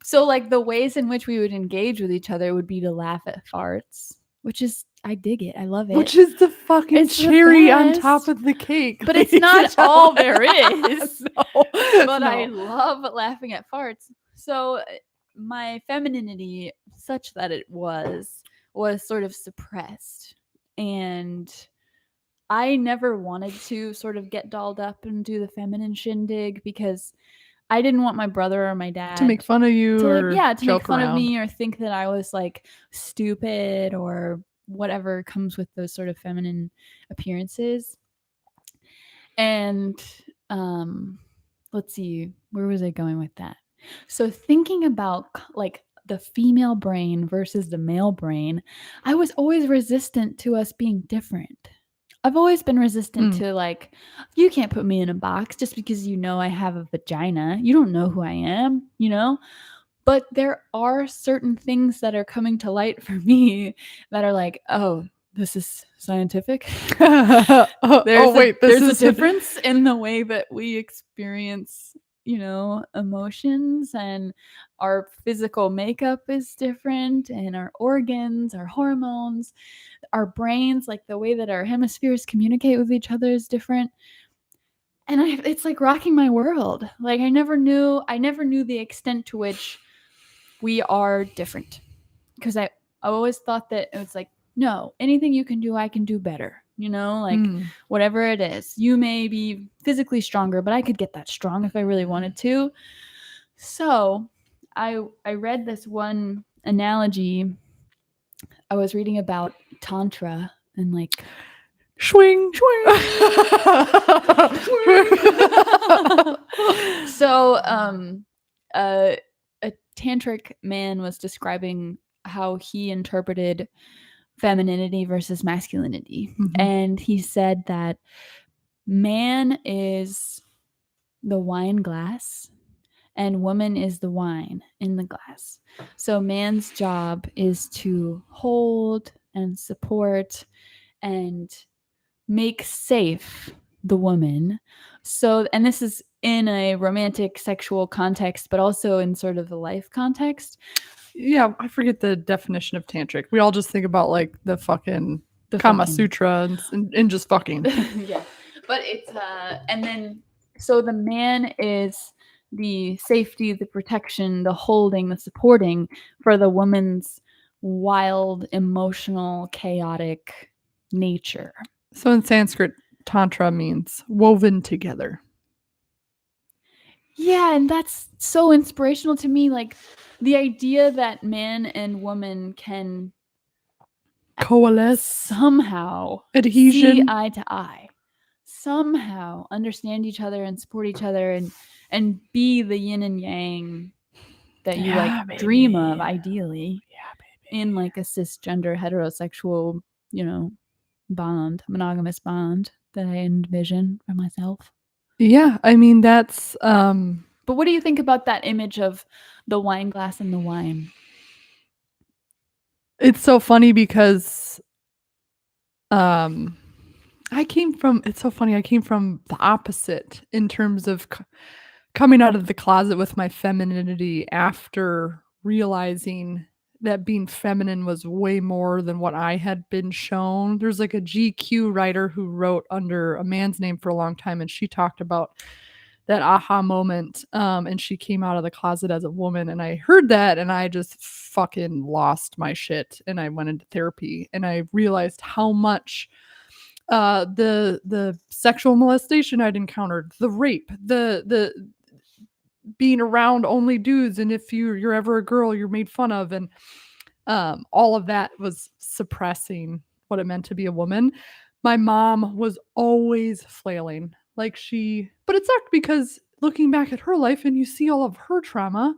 So like the ways in which we would engage with each other would be to laugh at farts, which is, I dig it. I love it. Which is the fucking It's the cherry on best. top of the cake. But it's not all there is. No, But no. I love laughing at farts. So my femininity, such that it was sort of suppressed. And I never wanted to sort of get dolled up and do the feminine shindig, because I didn't want my brother or my dad to make fun of you, to or make fun of me or think that I was like stupid or whatever comes with those sort of feminine appearances. And let's see, where was I going with that? So thinking about like the female brain versus the male brain, I was always resistant to us being different. I've always been resistant to like, you can't put me in a box just because I have a vagina. You don't know who I am, But there are certain things that are coming to light for me that are like, oh, this is scientific. Wait, this there's is a difference in the way that we experience, emotions, and our physical makeup is different, and our organs, our hormones, our brains, like the way that our hemispheres communicate with each other is different. And it's like rocking my world. Like I never knew the extent to which we are different, because I always thought that it was like, no, anything you can do, I can do better. Like whatever it is, you may be physically stronger, but I could get that strong if I really wanted to. So I read this one analogy. I was reading about Tantra and like swing. So a tantric man was describing how he interpreted femininity versus masculinity. And he said that man is the wine glass and woman is the wine in the glass. So man's job is to hold and support and make safe the woman. So, and this is in a romantic sexual context, but also in sort of the life context. Yeah, I forget the definition of tantric. We all just think about like the Kama Sutra and just fucking. Yeah. But it's and then so the man is the safety, the protection, the holding, the supporting for the woman's wild, emotional, chaotic nature. So in Sanskrit, Tantra means woven together. Yeah, and that's so inspirational to me. Like the idea that man and woman can coalesce, somehow adhesion, see eye to eye, somehow understand each other and support each other, and be the yin and yang that you dream of, ideally, in like a cisgender heterosexual, monogamous bond that I envision for myself. Yeah, I mean that's But what do you think about that image of the wine glass and the wine? It's so funny because it's so funny. I came from the opposite in terms of coming out of the closet with my femininity after realizing that being feminine was way more than what I had been shown. There's like a GQ writer who wrote under a man's name for a long time, and she talked about that aha moment. And she came out of the closet as a woman, and I heard that and I just fucking lost my shit. And I went into therapy and I realized how much the sexual molestation I'd encountered, the rape, the being around only dudes, and if you're ever a girl, you're made fun of, and all of that was suppressing what it meant to be a woman. My mom was always flailing, but it sucked because looking back at her life and you see all of her trauma,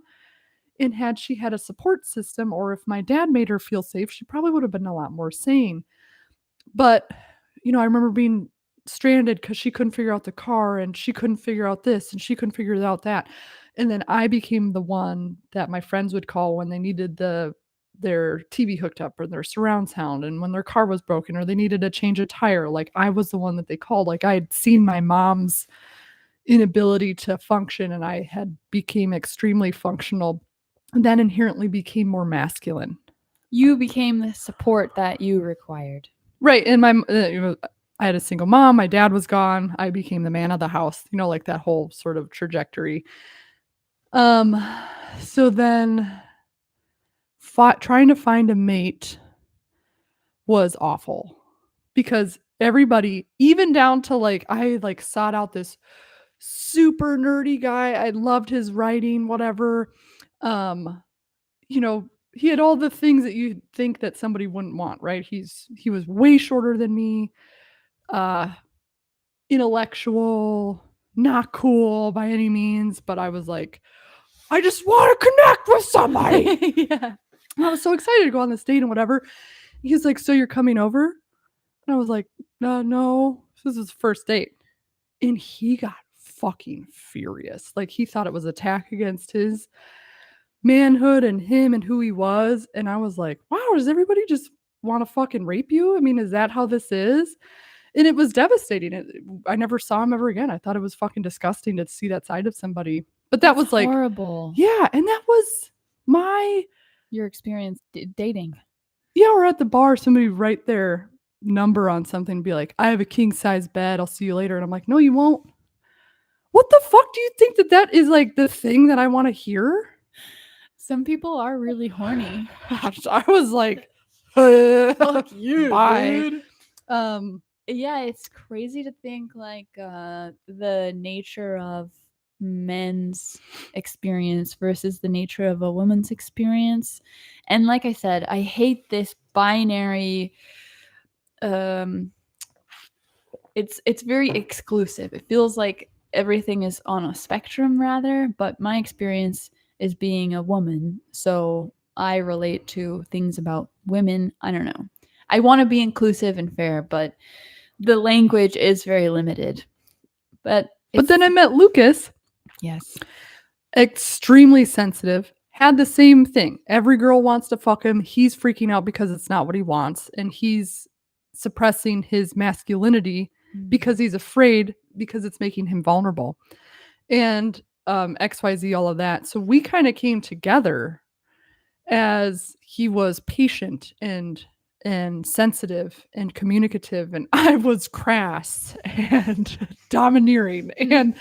and had she had a support system, or if my dad made her feel safe, she probably would have been a lot more sane. But I remember being stranded because she couldn't figure out the car, and she couldn't figure out this, and she couldn't figure out that. And then I became the one that my friends would call when they needed their TV hooked up or their surround sound, and when their car was broken or they needed to change a tire. Like I was the one that they called. Like I had seen my mom's inability to function, and I had became extremely functional, and that inherently became more masculine. You became the support that you required. Right. And I had a single mom. My dad was gone. I became the man of the house, like that whole sort of trajectory. So then trying to find a mate was awful because everybody, even down to I sought out this super nerdy guy. I loved his writing, whatever. He had all the things that you think that somebody wouldn't want, right? He was way shorter than me, intellectual, not cool by any means, but I was like, I just want to connect with somebody. Yeah. And I was so excited to go on this date and whatever. He's like, so you're coming over? And I was like, no, this is the first date. And he got fucking furious. Like he thought it was attack against his manhood and him and who he was. And I was like, wow, does everybody just want to fucking rape you? I mean, is that how this is? And it was devastating. I never saw him ever again. I thought it was fucking disgusting to see that side of somebody. But that That's was like, horrible. yeah. And that was my, Your experience dating. yeah, we're at the bar, somebody write their number on something and be like, I have a king size bed. I'll see you later. And I'm like, no, you won't. What the fuck do you think that is like the thing that I want to hear? Some people are really horny. I was like, fuck you, bye. dude. Yeah, it's crazy to think like the nature of men's experience versus the nature of a woman's experience. And like I said, I hate this binary it's very exclusive. It feels like everything is on a spectrum rather, but my experience is being a woman, so I relate to things about women. I don't know. I want to be inclusive and fair, but the language is very limited. But then I met Lucas. Yes. Extremely sensitive. Had the same thing. Every girl wants to fuck him. He's freaking out because it's not what he wants. And he's suppressing his masculinity because he's afraid because it's making him vulnerable. And XYZ, all of that. So we kind of came together as he was patient and sensitive and communicative, and I was crass and domineering, and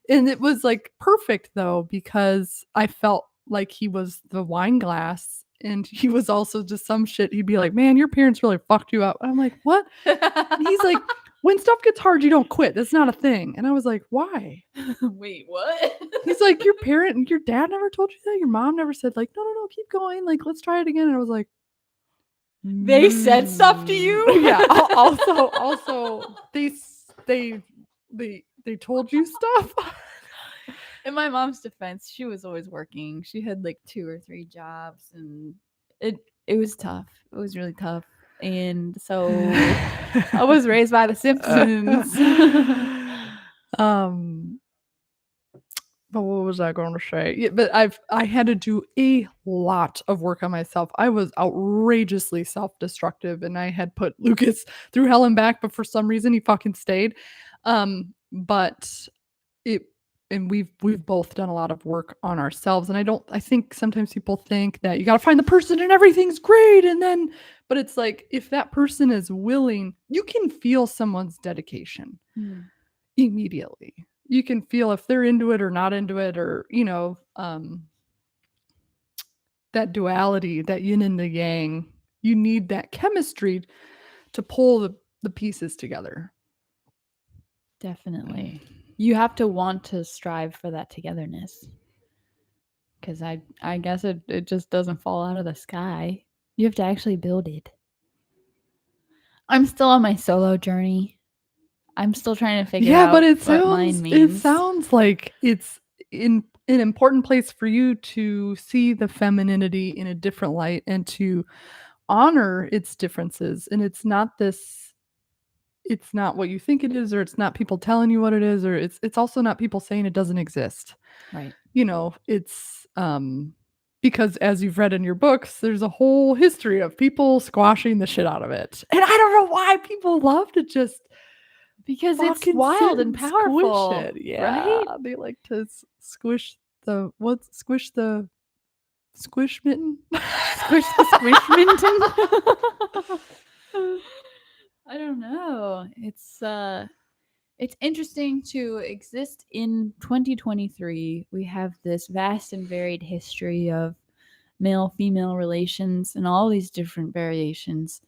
it was like perfect though, because I felt like he was the wine glass, and he was also just some shit. He'd be like, man, your parents really fucked you up. I'm like, what? And he's like, when stuff gets hard, you don't quit. That's not a thing. And I was like, why? Wait, what? He's like, your dad never told you that? Your mom never said, like, no, keep going. Like, let's try it again. And I was like, they said stuff to you? Yeah. Also, they told you stuff. In my mom's defense, she was always working. She had like 2 or 3 jobs, and it was tough. It was really tough. And so I was raised by the Simpsons. But what was I going to say? Yeah, but I had to do a lot of work on myself. I was outrageously self-destructive, and I had put Lucas through hell and back, but for some reason he fucking stayed. But it and we've both done a lot of work on ourselves, and I think sometimes people think that you got to find the person and everything's great, and then but it's like if that person is willing, you can feel someone's dedication immediately. You can feel if they're into it or not into it, or that duality, that yin and the yang. You need that chemistry to pull the pieces together. Definitely. You have to want to strive for that togetherness, because I guess it just doesn't fall out of the sky. You have to actually build it. I'm still on my solo journey. I'm still trying to figure out but what mine means. it sounds like it's in an important place for you to see the femininity in a different light and to honor its differences. And it's not what you think it is, or it's not people telling you what it is, or it's also not people saying it doesn't exist. Right. It's because as you've read in your books, there's a whole history of people squashing the shit out of it. And I don't know why people love to just because it's wild and powerful. Squish it. Yeah. Right? They like to squish the squish mitten. Squish the squish mitten. I don't know. It's interesting to exist in 2023. We have this vast and varied history of male-female relations and all these different variations.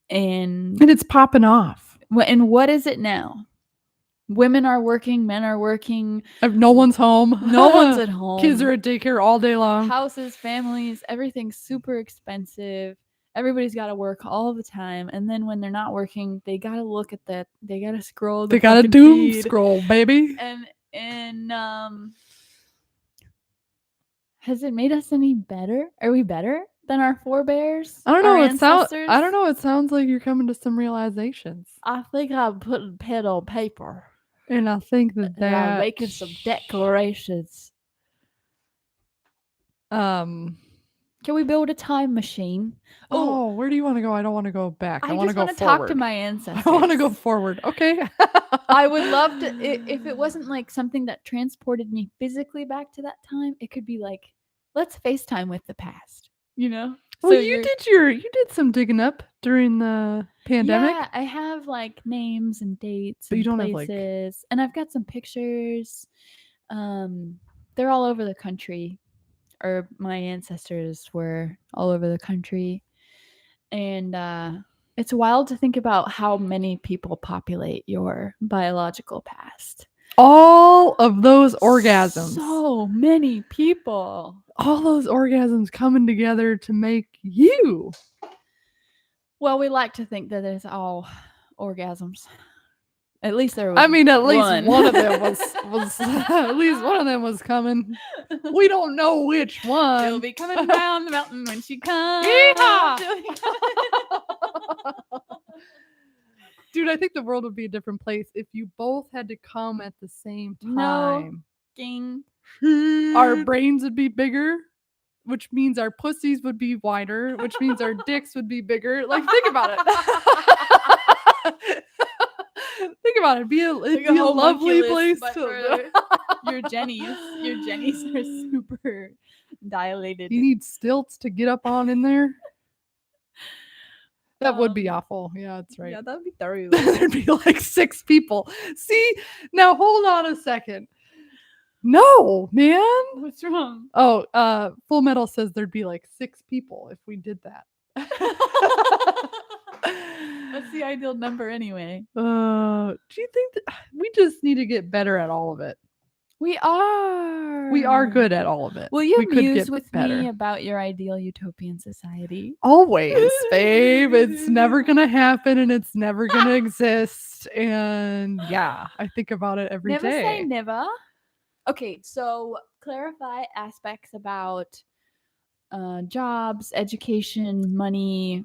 And it's popping off. And what is it now? Women are working, men are working. No one's home. No one's at home. Kids are at daycare all day long. Houses, families, everything's super expensive. Everybody's got to work all the time. And then when they're not working, they got to look at that. They got to scroll. They got to doom scroll, baby. And has it made us any better? Are we better than our forebears? I don't know. It sounds like you're coming to some realizations. I think I'm putting pen on paper. And I think that I'm making some declarations. Can we build a time machine? Oh, where do you want to go? I don't want to go back. I I want to just go want to talk to forward. my I ancestors. want to go forward. Okay. I would love to if it wasn't like something that transported me physically back to that time. It could be like, let's FaceTime with the past. You know? Well, So you did some digging up during the pandemic, yeah, I have like names and dates but you and don't have like. places, and I've got some pictures. They're all over the country, or my ancestors were all over the country, and it's wild to think about how many people populate your biological past. All of those orgasms. So many people. All those orgasms coming together to make you. Well, we like to think that it's all orgasms. At least there was. I mean, at least one. one of them was at least one of them was coming. We don't know which one. She'll be coming down the mountain when she comes. Yeehaw! She'll be coming- Dude, I think the world would be a different place if you both had to come at the same No. time. King. Our brains would be bigger, which means our pussies would be wider, which means our dicks would be bigger. Like, think about it. Think about it. It'd be a lovely place to. Your jennies. Your jennies are super dilated. You need stilts to get up on in there. That would be awful. Yeah, that's right. Yeah, that would be terrible. There'd be like 6 people. See, now hold on a second. No, man. What's wrong? Oh, Full Metal says there'd be like 6 people if we did that. What's the ideal number anyway? Do you think that we just need to get better at all of it? We are. We are good at all of it. Will you we could muse get with better. me about your ideal utopian society? Always, babe. It's never gonna happen and it's never gonna exist. And yeah, I think about it every Never day. say never. Okay, so clarify aspects about jobs, education, money,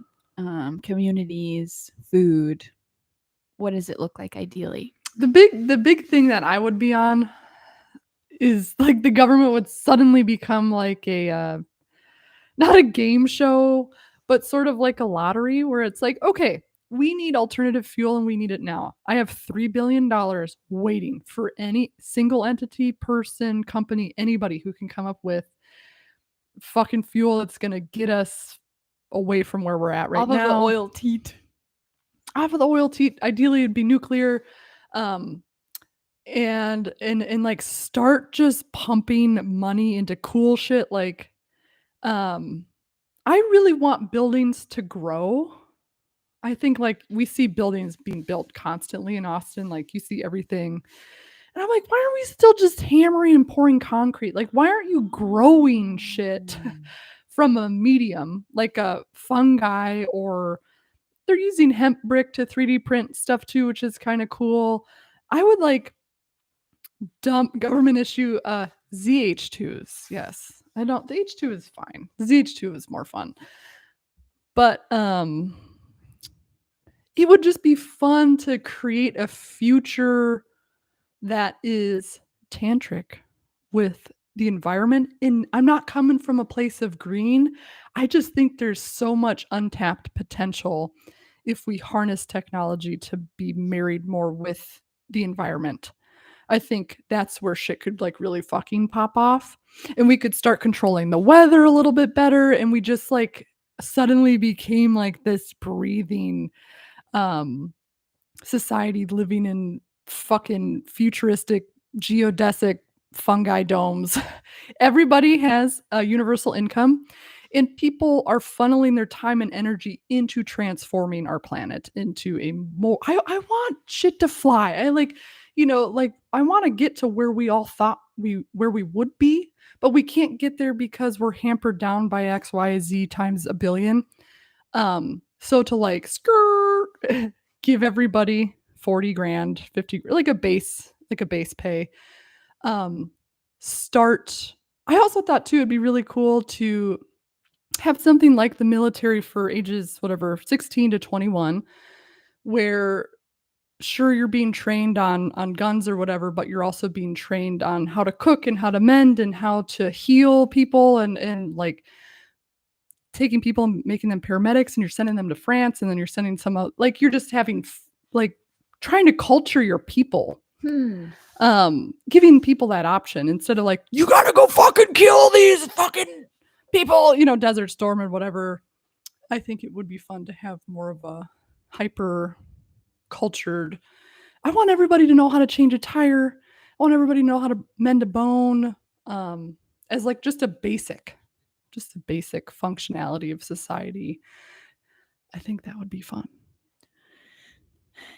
communities, food. What does it look like ideally? The big thing that I would be on is like the government would suddenly become like a not a game show, but sort of like a lottery where it's like, okay, we need alternative fuel and we need it now. I have $3 billion waiting for any single entity, person, company, anybody who can come up with fucking fuel that's going to get us away from where we're at right Off now. of the oil teat. Off of the oil teat. Ideally, it'd be nuclear. And like start just pumping money into cool shit like I really want buildings to grow. I think like we see buildings being built constantly in Austin, like you see everything. And I'm like, why aren't we still just hammering and pouring concrete? Like, why aren't you growing shit from a medium like a fungi, or they're using hemp brick to 3D print stuff too, which is kind of cool. I would like dump government issue ZH2s. Yes. The H2 is fine. The ZH2 is more fun. But it would just be fun to create a future that is tantric with the environment. And I'm not coming from a place of green. I just think there's so much untapped potential if we harness technology to be married more with the environment. I think that's where shit could like really fucking pop off. And we could start controlling the weather a little bit better. And we just like suddenly became like this breathing society living in fucking futuristic geodesic fungi domes. Everybody has a universal income. And people are funneling their time and energy into transforming our planet into a more. I want shit to fly. I like, like I want to get to where we all thought where we would be, but we can't get there because we're hampered down by X, Y, Z times a billion. So to like give everybody 40 grand, 50, like a base pay. Start. I also thought too, it'd be really cool to have something like the military for ages, whatever, 16 to 21, where sure, you're being trained on guns or whatever, but you're also being trained on how to cook and how to mend and how to heal people and like taking people and making them paramedics, and you're sending them to France, and then you're sending some out, like you're just having like trying to culture your people. Giving people that option instead of like, you gotta go fucking kill these fucking people, Desert Storm and whatever. I think it would be fun to have more of a hyper cultured. I want everybody to know how to change a tire. I want everybody to know how to mend a bone, as like just a basic functionality of society. I think that would be fun.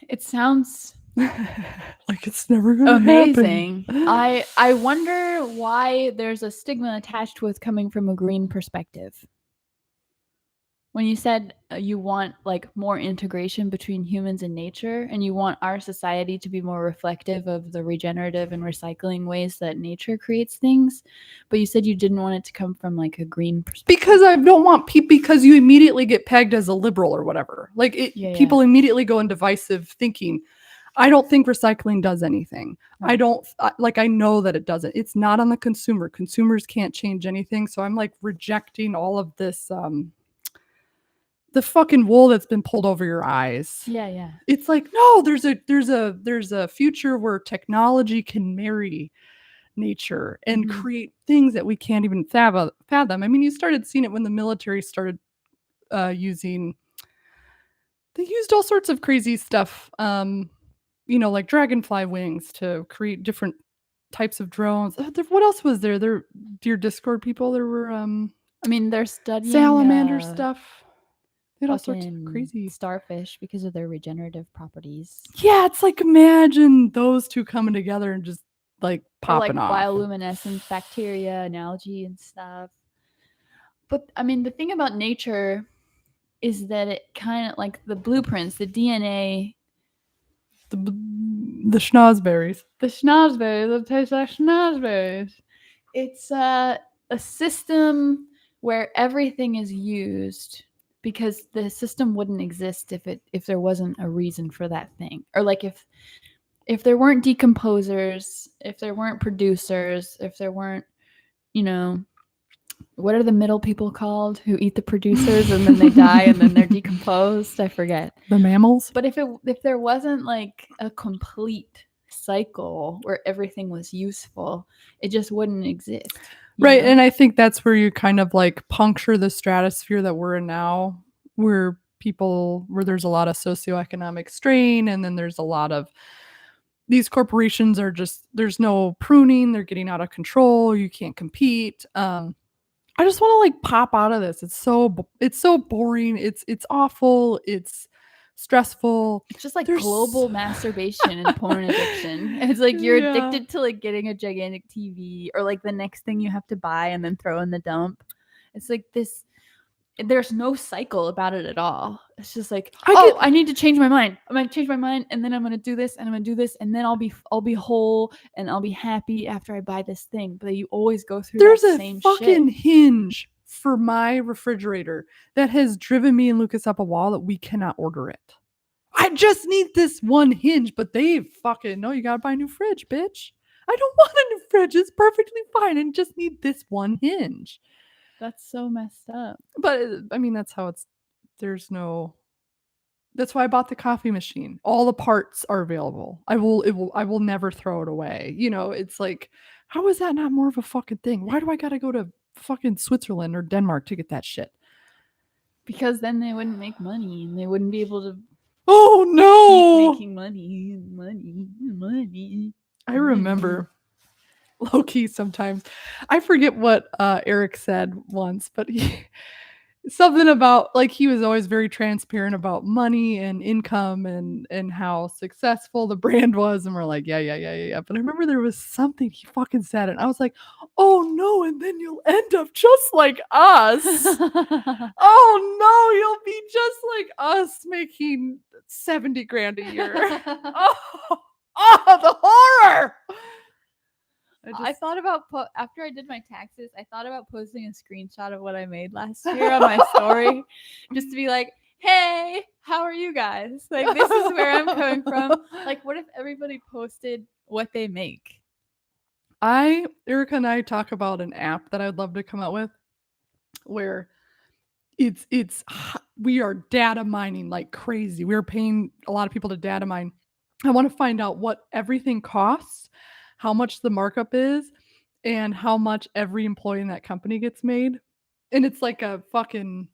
It sounds like it's never gonna amazing. happen. I wonder why there's a stigma attached with coming from a green perspective. When you said you want like more integration between humans and nature, and you want our society to be more reflective of the regenerative and recycling ways that nature creates things, but you said you didn't want it to come from like a green perspective. Because I don't want people, because you immediately get pegged as a liberal or whatever. Like people immediately go in divisive thinking. I don't think recycling does anything. Right. I know that it doesn't. It's not on the consumer. Consumers can't change anything. So I'm like rejecting all of this, the fucking wool that's been pulled over your eyes. Yeah. It's like, no, there's a future where technology can marry nature and create things that we can't even fathom. I mean, you started seeing it when the military started they used all sorts of crazy stuff, like dragonfly wings to create different types of drones. What else was there? Dear Discord people, there were they're studying salamander stuff. They had all sorts of crazy starfish because of their regenerative properties. Yeah, it's like, imagine those two coming together and just like popping off. Bioluminescent bacteria and algae and stuff. But I mean, the thing about nature is that it kind of like the blueprints, the DNA, the schnozberries. The schnozberries, it tastes like schnozberries. It's a system where everything is used because the system wouldn't exist if there wasn't a reason for that thing. Or like if there weren't decomposers, if there weren't producers, if there weren't, what are the middle people called who eat the producers and then they die and then they're decomposed? I forget. The mammals. But if there wasn't like a complete cycle where everything was useful, it just wouldn't exist. Right. And I think that's where you kind of like puncture the stratosphere that we're in now, where there's a lot of socioeconomic strain, and then there's a lot of these corporations are just, there's no pruning, they're getting out of control, you can't compete. I just want to like pop out of this. It's so boring. It's awful. It's stressful. It's just like global masturbation and porn addiction. It's like you're addicted to like getting a gigantic TV or like the next thing you have to buy and then throw in the dump. It's like this. There's no cycle about it at all. It's just like, I need to change my mind. I'm gonna change my mind, and then I'm gonna do this, and I'm gonna do this, and then I'll be whole, and I'll be happy after I buy this thing. But you always go through that same shit. There's a fucking hinge for my refrigerator that has driven me and Lucas up a wall that we cannot order it. I just need this one hinge, but they fucking no, you gotta buy a new fridge, bitch. I don't want a new fridge. It's perfectly fine, and just need this one hinge. That's so messed up. But I mean, that's how that's why I bought the coffee machine. All the parts are available. I will never throw it away. It's like, how is that not more of a fucking thing? Why do I gotta go to fucking Switzerland or Denmark to get that shit? Because then they wouldn't make money and they wouldn't be able to keep making money. I remember low-key sometimes. I forget what Eric said once, but something about like he was always very transparent about money and income and how successful the brand was, and we're like, yeah. But I remember there was something he fucking said, and I was like, oh no, and then you'll end up just like us. Oh no, you'll be just like us making 70 grand a year. Oh, the horror. I thought about after I did my taxes, I thought about posting a screenshot of what I made last year on my story, just to be like, hey, how are you guys? Like, this is where I'm coming from. Like, what if everybody posted what they make? Erica and I talk about an app that I'd love to come out with where we are data mining like crazy. We're paying a lot of people to data mine. I want to find out what everything costs, how much the markup is, and how much every employee in that company gets made. And it's like a fucking,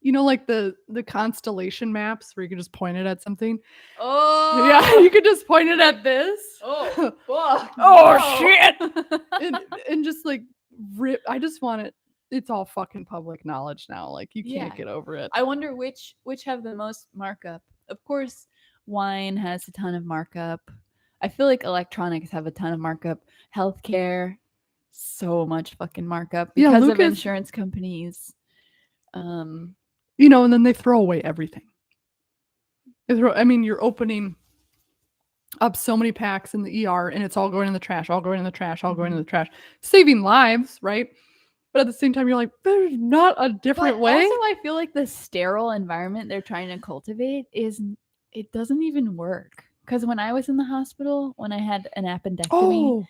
like the constellation maps where you can just point it at something. Oh, Yeah, you could just point it at this. Oh, fuck. Oh, no. shit. and just like rip. I just want it. It's all fucking public knowledge now. Like you can't Yeah. get over it. I wonder which have the most markup. Of course, wine has a ton of markup. I feel like electronics have a ton of markup. Healthcare, so much fucking markup Yeah, because of Lucas- insurance companies. And then they throw away everything. You're opening up so many packs in the ER and it's all going in the trash, all going in the trash, all going in the trash, saving lives, right? But at the same time, you're like, there's not a different But way. also, I feel like the sterile environment they're trying to cultivate it doesn't even work. Because when I was in the hospital, when I had an appendectomy,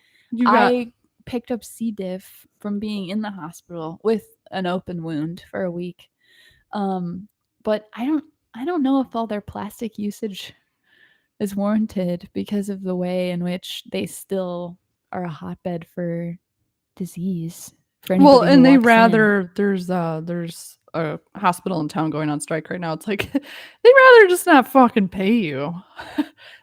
I picked up C. diff from being in the hospital with an open wound for a week. But I don't know if all their plastic usage is warranted because of the way in which they still are a hotbed for disease. For well, and they walks rather there's a hospital in town going on strike right now. It's like they rather just not fucking pay you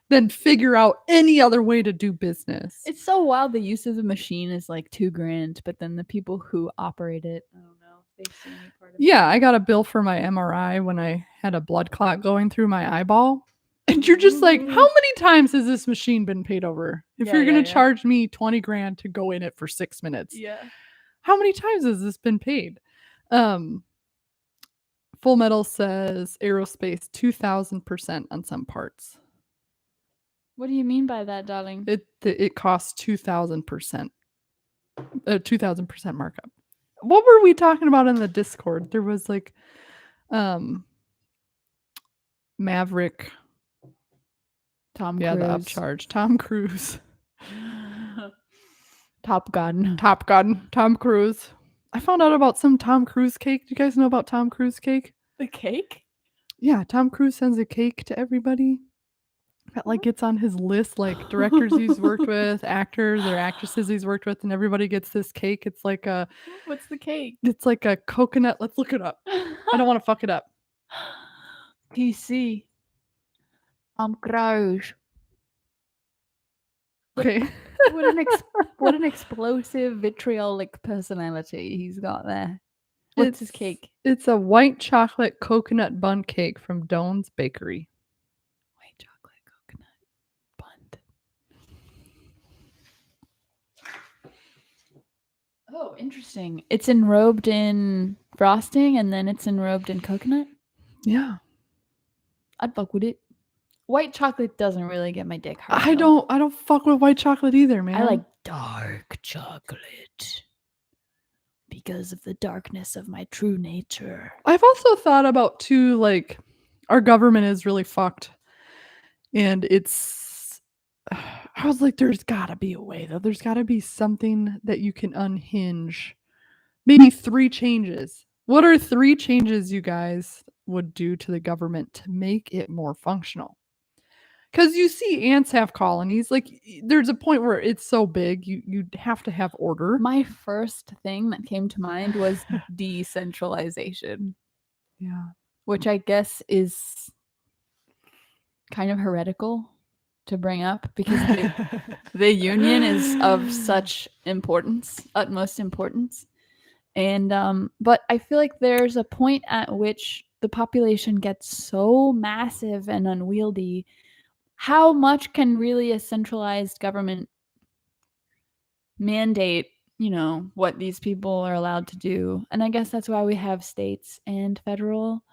than figure out any other way to do business. It's so wild. The use of the machine is like $2,000, but then the people who operate it, I don't know if they see any part of it. Yeah, I got a bill for my MRI when I had a blood clot going through my eyeball. And you're just like, how many times has this machine been paid over? If you're going to charge me $20,000 to go in it for 6 minutes. Yeah. How many times has this been paid? Full Metal says aerospace 2,000% on some parts. What do you mean by that, darling? It costs 2,000%. 2,000% markup. What were we talking about in the Discord? There was like Maverick. Tom Cruise. Yeah, the upcharge. Tom Cruise. Top Gun. Tom Cruise. I found out about some Tom Cruise cake. Do you guys know about Tom Cruise cake? The cake? Yeah, Tom Cruise sends a cake to everybody. That like gets on his list, like directors he's worked with, actors or actresses he's worked with, and everybody gets this cake. It's like a What's the cake? It's like a coconut. Let's look it up. I don't want to fuck it up. PC. Tom Cruise. Okay. What an explosive vitriolic personality he's got there. What's his cake? It's a white chocolate coconut bun cake from Doan's Bakery. White chocolate coconut bun. Oh, interesting. It's enrobed in frosting and then it's enrobed in coconut? Yeah. I'd fuck with it. White chocolate doesn't really get my dick hard. I don't fuck with white chocolate either, man. I like dark chocolate because of the darkness of my true nature. I've also thought about too, like, our government is really fucked. And I was like, there's gotta be a way though. There's gotta be something that you can unhinge. Maybe 3 changes. What are 3 changes you guys would do to the government to make it more functional? Because you see ants have colonies. Like, there's a point where it's so big, you have to have order. My first thing that came to mind was decentralization. Yeah. Which I guess is kind of heretical to bring up because the union is of such importance, utmost importance. And but I feel like there's a point at which the population gets so massive and unwieldy. How much can really a centralized government mandate, what these people are allowed to do? And I guess that's why we have states and federal.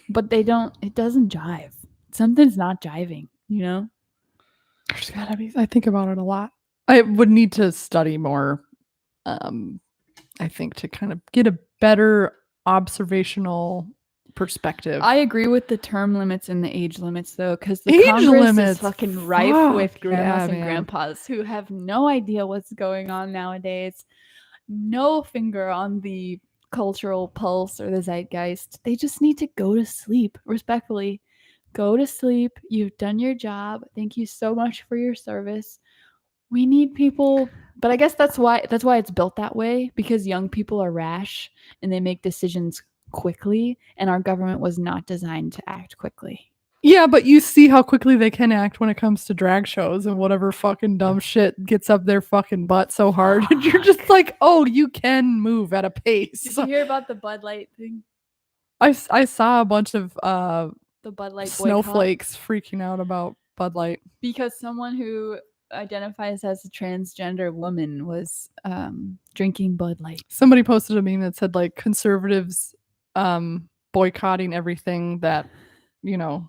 But it doesn't jive. Something's not jiving, There's gotta be. I think about it a lot. I would need to study more, I think, to kind of get a better observational perspective. I agree with the term limits and the age limits though, because the Age Congress limits, is fucking rife with fuck, grandmas yeah, and man. grandpas who have no idea what's going on nowadays, no finger on the cultural pulse or the zeitgeist. They just need to go to sleep. Respectfully, go to sleep. You've done your job. Thank you so much for your service. We need people, but I guess that's why it's built that way, because young people are rash and they make decisions quickly, and our government was not designed to act quickly. Yeah, but you see how quickly they can act when it comes to drag shows and whatever fucking dumb shit gets up their fucking butt so hard. And you're just like, oh, you can move at a pace. Did you hear about the Bud Light thing? I saw a bunch of The Bud Light boycott? snowflakes freaking out about Bud Light. Because someone who identifies as a transgender woman was drinking Bud Light. Somebody posted a meme that said like conservatives boycotting everything that, you know,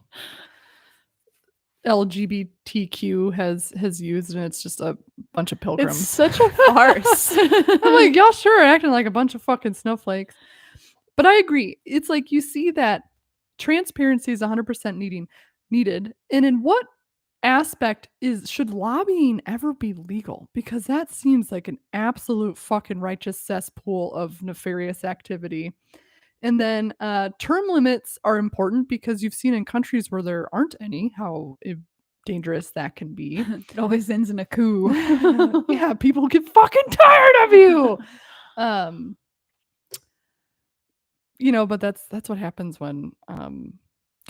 LGBTQ has used, and it's just a bunch of pilgrims. It's such a farce. I'm like, y'all sure are acting like a bunch of fucking snowflakes. But I agree. It's like you see that transparency is 100% needed. And in what aspect should lobbying ever be legal? Because that seems like an absolute fucking righteous cesspool of nefarious activity. And then term limits are important because you've seen in countries where there aren't any how dangerous that can be. It always ends in a coup. Yeah, people get fucking tired of you. You know, but that's what happens when God,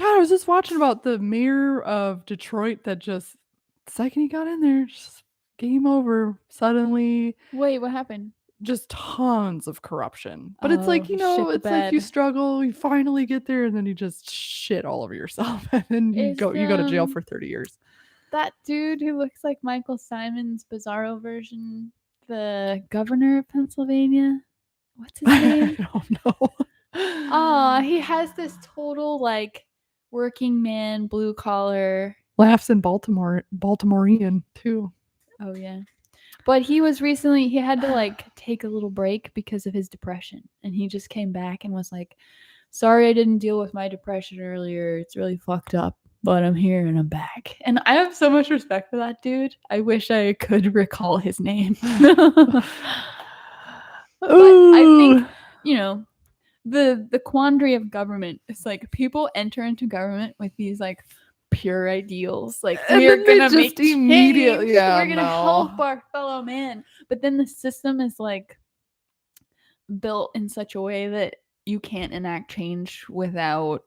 I was just watching about the mayor of Detroit that just the second he got in there, just game over suddenly. Wait, what happened? Just tons of corruption. But it's like, you know, it's like you struggle, you finally get there, and then you just shit all over yourself. And then you go to jail for 30 years. That dude who looks like Michael Simon's Bizarro version, the governor of Pennsylvania. What's his name? I don't know. He has this total like working man, blue collar. Laughs in Baltimorean too. Oh yeah. But he had to like take a little break because of his depression. And he just came back and was like, sorry I didn't deal with my depression earlier. It's really fucked up. But I'm here and I'm back. And I have so much respect for that dude. I wish I could recall his name. But I think, you know, the quandary of government is like people enter into government with these like pure ideals, like we're gonna make change, we're gonna help our fellow man, but then the system is like built in such a way that you can't enact change without,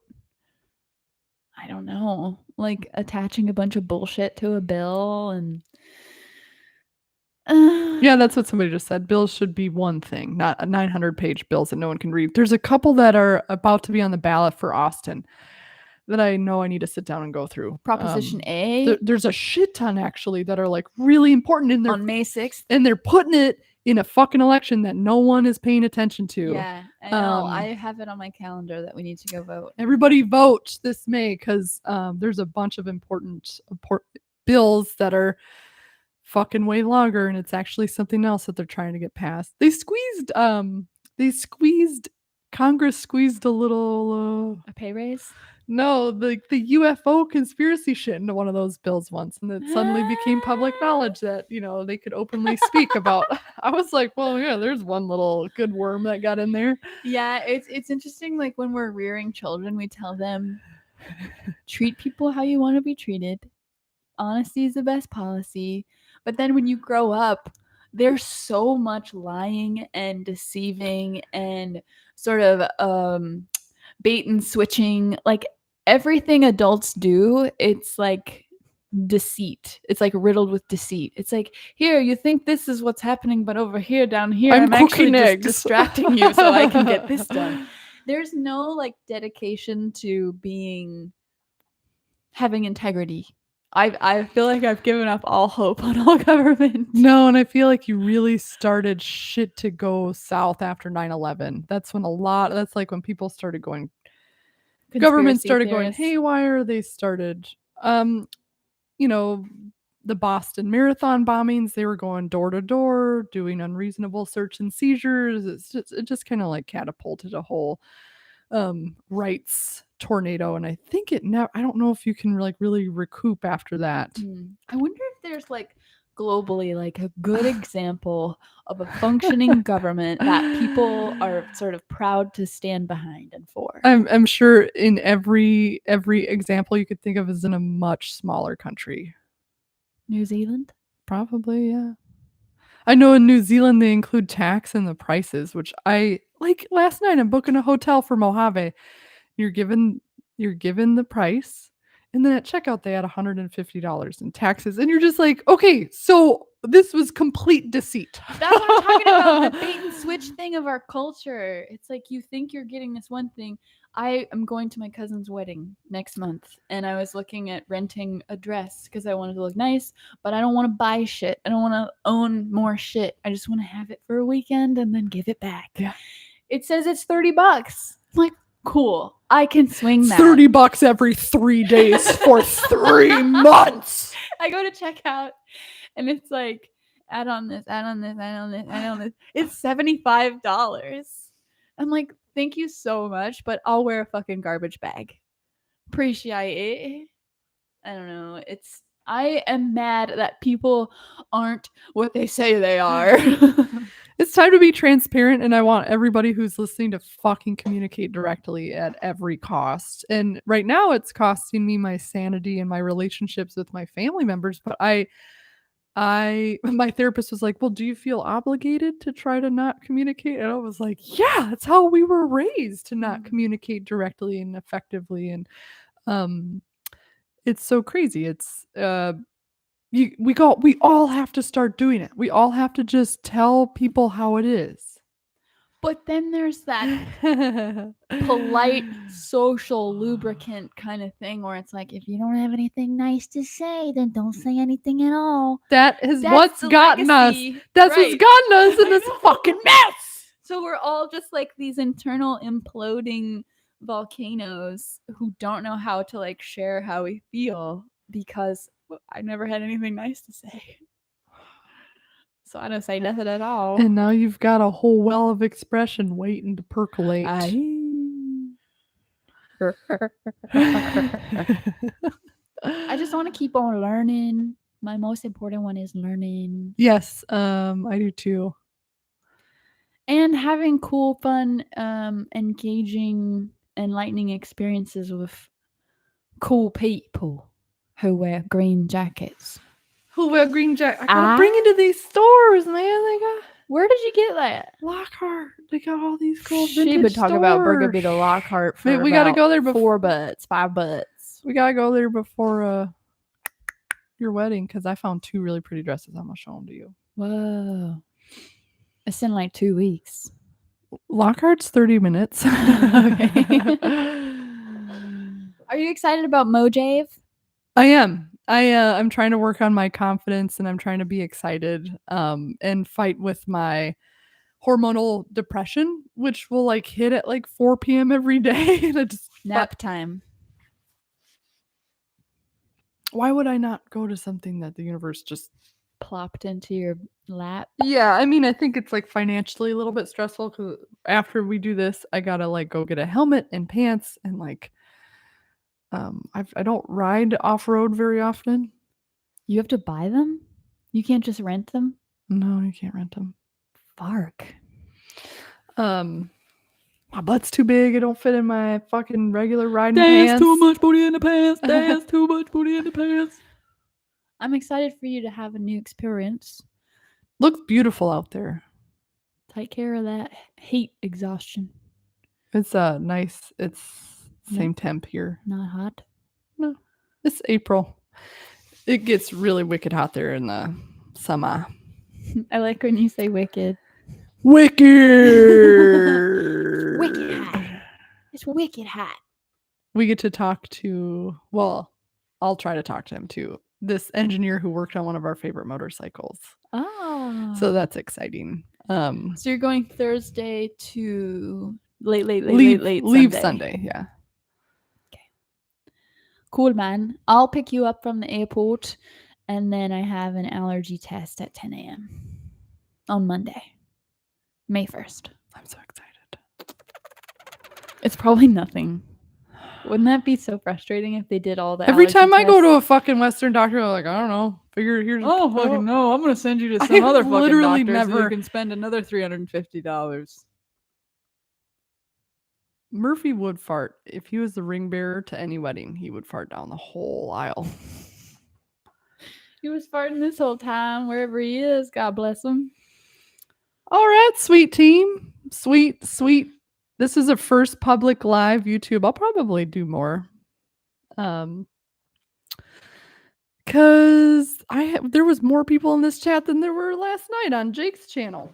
I don't know, like attaching a bunch of bullshit to a bill. And yeah, that's what somebody just said. Bills should be one thing, not 900-page bills that no one can read. There's a couple that are about to be on the ballot for Austin that I know I need to sit down and go through. Proposition A. There's a shit ton actually that are like really important in there on May 6th, and they're putting it in a fucking election that no one is paying attention to. Yeah, I know. I have it on my calendar that we need to go vote. Everybody vote this May because there's a bunch of important bills that are fucking way longer, and it's actually something else that they're trying to get passed. Congress squeezed a little a pay raise. No, the UFO conspiracy shit into one of those bills once, and it suddenly became public knowledge that, you know, they could openly speak about. I was like, well, yeah, there's one little good worm that got in there. Yeah, it's interesting. Like when we're rearing children, we tell them, treat people how you want to be treated. Honesty is the best policy. But then when you grow up, there's so much lying and deceiving and sort of bait and switching. Like everything adults do, it's like deceit. It's like riddled with deceit. It's like, here, you think this is what's happening, but over here, down here, I'm actually just distracting you so I can get this done. There's no like dedication to having integrity. I feel like I've given up all hope on all government. No, and I feel like you really started shit to go south after 9/11. That's like when people started going, government started going haywire. They started, you know, the Boston Marathon bombings. They were going door to door, doing unreasonable search and seizures. It just kind of like catapulted a whole Wright's tornado, and I think I don't know if you can like really recoup after that. I wonder if there's like globally like a good example of a functioning government that people are sort of proud to stand behind and for. I'm sure in every example you could think of is in a much smaller country. New Zealand? Probably, yeah. I know in New Zealand they include tax in the prices, which I like. Last night I'm booking a hotel for Mojave. You're given the price, and then at checkout they add $150 in taxes, and you're just like, okay, so this was complete deceit. That's what I'm talking about. The bait and switch thing of our culture. It's like you think you're getting this one thing. I am going to my cousin's wedding next month, and I was looking at renting a dress because I wanted to look nice, but I don't want to buy shit. I don't want to own more shit. I just want to have it for a weekend and then give it back. Yeah. It says it's $30. I'm like, cool. I can swing that. $30 every 3 days for 3 months. I go to checkout, and it's like, add on this, add on this, add on this, add on this. It's $75. I'm like, thank you so much, but I'll wear a fucking garbage bag. Appreciate it. I don't know. I am mad that people aren't what they say they are. It's time to be transparent, and I want everybody who's listening to fucking communicate directly at every cost. And right now it's costing me my sanity and my relationships with my family members, but my therapist was like, "Well, do you feel obligated to try to not communicate?" And I was like, "Yeah, that's how we were raised, to not communicate directly and effectively." And it's so crazy. It's we all have to start doing it. We all have to just tell people how it is. But then there's that polite social lubricant kind of thing where it's like, if you don't have anything nice to say, then don't say anything at all. That is That's what's the gotten legacy. us. That's Right. what's gotten us in this fucking mess. So we're all just like these internal imploding volcanoes who don't know how to like share how we feel because I never had anything nice to say. So I don't say nothing at all. And now you've got a whole well of expression waiting to percolate. I just want to keep on learning. My most important one is learning. Yes, I do too. And having cool, fun, engaging, enlightening experiences with cool people who wear green jackets. Who wear green jacket? I gotta bring it to these stores, man. They got. Where did you get that? Lockhart. They got all these cool vintage She would talk stores. about Burgundy to Lockhart for we gotta go there before $4, $5. We gotta go there before your wedding, because I found 2 really pretty dresses. I'm gonna show them to you. Whoa. It's in like 2 weeks. Lockhart's 30 minutes. Okay. Are you excited about Mojave? I am. I'm trying to work on my confidence, and I'm trying to be excited and fight with my hormonal depression, which will like hit at like 4 p.m. every day. And it's Nap time. Why would I not go to something that the universe just plopped into your lap? Yeah, I mean, I think it's like financially a little bit stressful because after we do this, I gotta like go get a helmet and pants, and like I don't ride off-road very often. You have to buy them? You can't just rent them? No, you can't rent them. Fuck. My butt's too big. It don't fit in my fucking regular riding pants. There's too much booty in the pants. There's too much booty in the pants. I'm excited for you to have a new experience. Looks beautiful out there. Take care of that heat exhaustion. It's nice. It's same temp here. Not hot? No. It's April. It gets really wicked hot there in the summer. I like when you say wicked. Wicked! Wicked hot. It's wicked hot. We get to talk to, well, I'll try to talk to him too, this engineer who worked on one of our favorite motorcycles. Oh. So that's exciting. So you're going Thursday to late leave Sunday. Yeah. Okay. Cool, man. I'll pick you up from the airport, and then I have an allergy test at 10 a.m. on Monday, May 1st. I'm so excited. It's probably nothing. Wouldn't that be so frustrating if they did all the Every allergy time I go to a tests? fucking Western doctor, they're like, I don't know. Figure here's Oh, fucking no. I'm going to send you to I some have other fucking literally doctor so you never- can spend another $350. Murphy would fart. If he was the ring bearer to any wedding, he would fart down the whole aisle. He was farting this whole time, wherever he is. God bless him. All right, sweet team. Sweet, sweet. This is a first public live YouTube. I'll probably do more. Cause there was more people in this chat than there were last night on Jake's channel.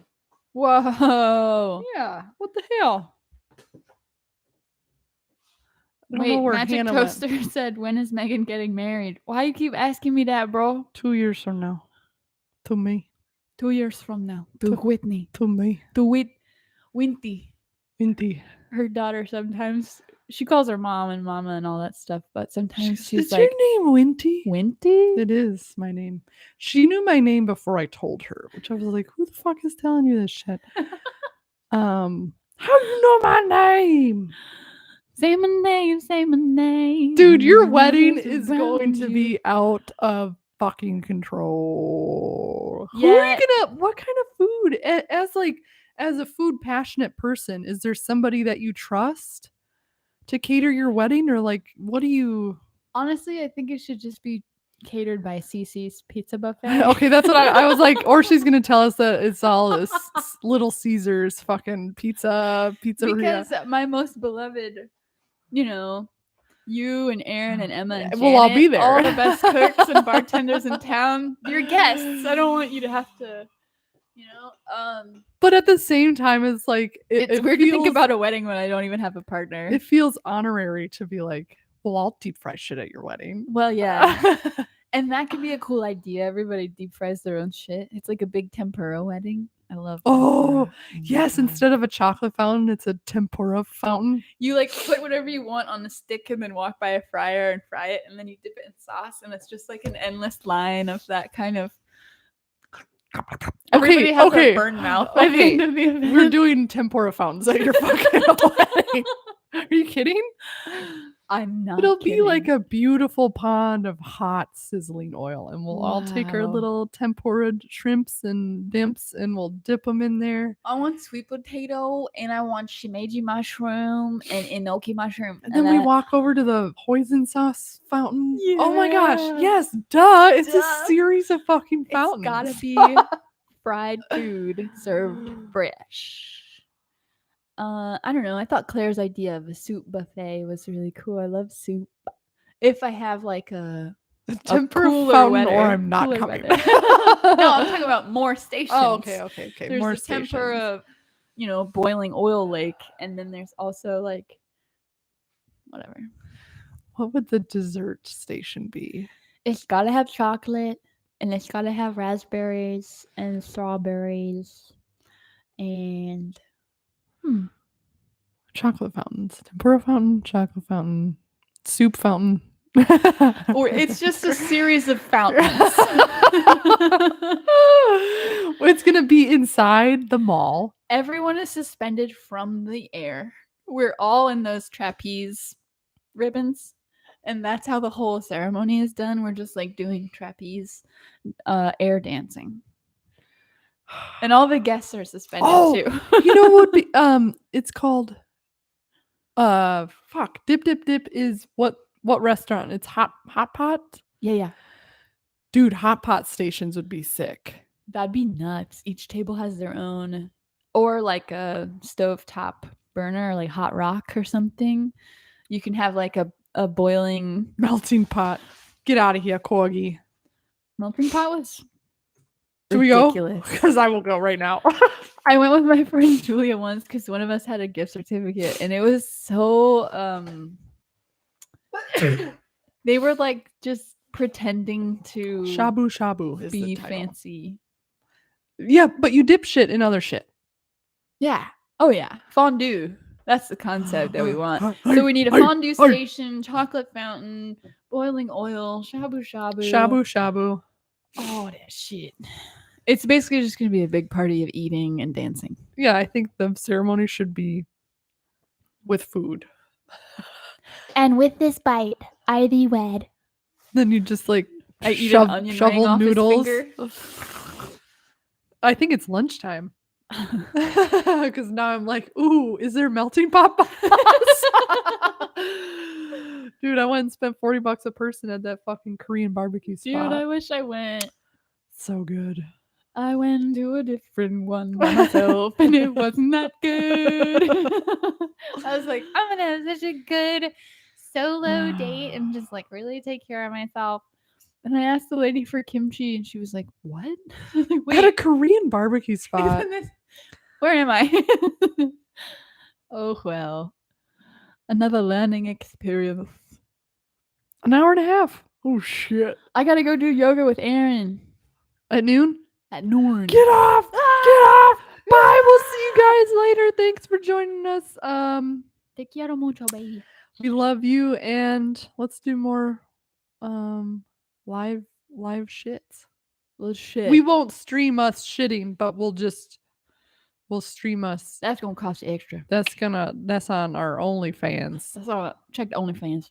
Whoa. Yeah, what the hell? I don't know Wait, where Magic Hannah went. Toaster said, when is Megan getting married? Why you keep asking me that, bro? 2 years from now. To me. 2 years from now. To Whitney. To me. To Winty. Indeed. Her daughter sometimes, she calls her mom and mama and all that stuff, but sometimes she's Is like, your name Winty? Winty? It is my name. She knew my name before I told her, which I was like, who the fuck is telling you this shit? How you know my name? Say my name, say my name. Dude, your My wedding name's is around going to you. be out of fucking control. Who are Yeah. you gonna, what kind of food? As a food passionate person, is there somebody that you trust to cater your wedding? Or like, what do you? Honestly, I think it should just be catered by Cece's Pizza Buffet. Okay, that's what I was like. Or she's gonna tell us that it's all this Little Caesars fucking pizzeria. Because my most beloved, you know, you and Aaron and Emma and Janet, we'll all be there. all the best cooks and bartenders in town. You're guests. I don't want you to have to, you know. But at the same time, it's like It's weird to think about a wedding when I don't even have a partner. It feels honorary to be like, well, I'll deep fry shit at your wedding. Well, yeah. And that could be a cool idea. Everybody deep fries their own shit. It's like a big tempura wedding. I love Oh, tempura. yes. God. Instead of a chocolate fountain, it's a tempura fountain. You like put whatever you want on the stick and then walk by a fryer and fry it, and then you dip it in sauce, and it's just like an endless line of that kind of. Everybody has a burned mouth by the end of the event. We're doing tempura fountains at your fucking wedding. Are you kidding? I'm not. It'll kidding. be like a beautiful pond of hot sizzling oil, and we'll all take our Wow. little tempura shrimps and dimps, and we'll dip them in there. I want sweet potato, and I want shimeji mushroom and enoki mushroom. And then we walk over to the hoisin sauce fountain. Oh my gosh. Yeah. Yes. Duh. It's Duh. a series of fucking fountains. It's gotta be fried food served fresh. I don't know. I thought Claire's idea of a soup buffet was really cool. I love soup. If I have like a tempura cooler fountain, weather, or I'm not cooler coming. weather. No, I'm talking about more stations. Oh, okay. There's More the stations. tempura, boiling oil lake, and then there's also like whatever. What would the dessert station be? It's gotta have chocolate, and it's gotta have raspberries and strawberries, and Chocolate fountains. Tempura fountain, chocolate fountain, soup fountain. or it's just a series of fountains. It's gonna be inside the mall. Everyone is suspended from the air. We're all in those trapeze ribbons, and that's how the whole ceremony is done. We're just like doing trapeze air dancing, and all the guests are suspended too. You know what would be it's called Dip Dip Dip is what restaurant? It's hot pot? Yeah. Dude, hot pot stations would be sick. That'd be nuts. Each table has their own, or like a stovetop burner, or like hot rock or something. You can have like a boiling melting pot. Get out of here, Corgi. Melting pot was Do ridiculous. we go? Because I will go right now. I went with my friend Julia once because one of us had a gift certificate, and it was so they were like just pretending to Shabu is be the title. fancy. Yeah, but you dip shit in other shit. Yeah. Oh yeah. Fondue. That's the concept that we want. So we need a fondue station, chocolate fountain, boiling oil, shabu shabu. Oh, that shit. It's basically just going to be a big party of eating and dancing. Yeah, I think the ceremony should be with food. And with this bite, I thee wed. Then you just like I eat an onion ring shovel off his noodles. finger. I think it's lunchtime. Because now I'm like, ooh, is there melting pot balls? Dude, I went and spent $40 a person at that fucking Korean barbecue spot. Dude, I wish I went. So good. I went to a different one by myself and it wasn't that good. I was like, I'm gonna have such a good solo date and just like really take care of myself. And I asked the lady for kimchi and she was like, what? At a Korean barbecue spot. Where am I? Oh, well. Another learning experience. An hour and a half. Oh, shit. I gotta go do yoga with Aaron At noon? at noon. Get off! Get off! Bye. We'll see you guys later. Thanks for joining us. Te quiero mucho, baby. We love you, and let's do more live shits. Little shit. We won't stream us shitting, but we'll stream us. That's gonna cost extra. That's on our OnlyFans. That's all. Check the OnlyFans.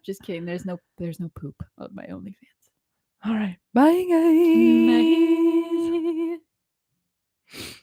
Just kidding. There's no poop on my OnlyFans. All right. Bye, guys. Bye.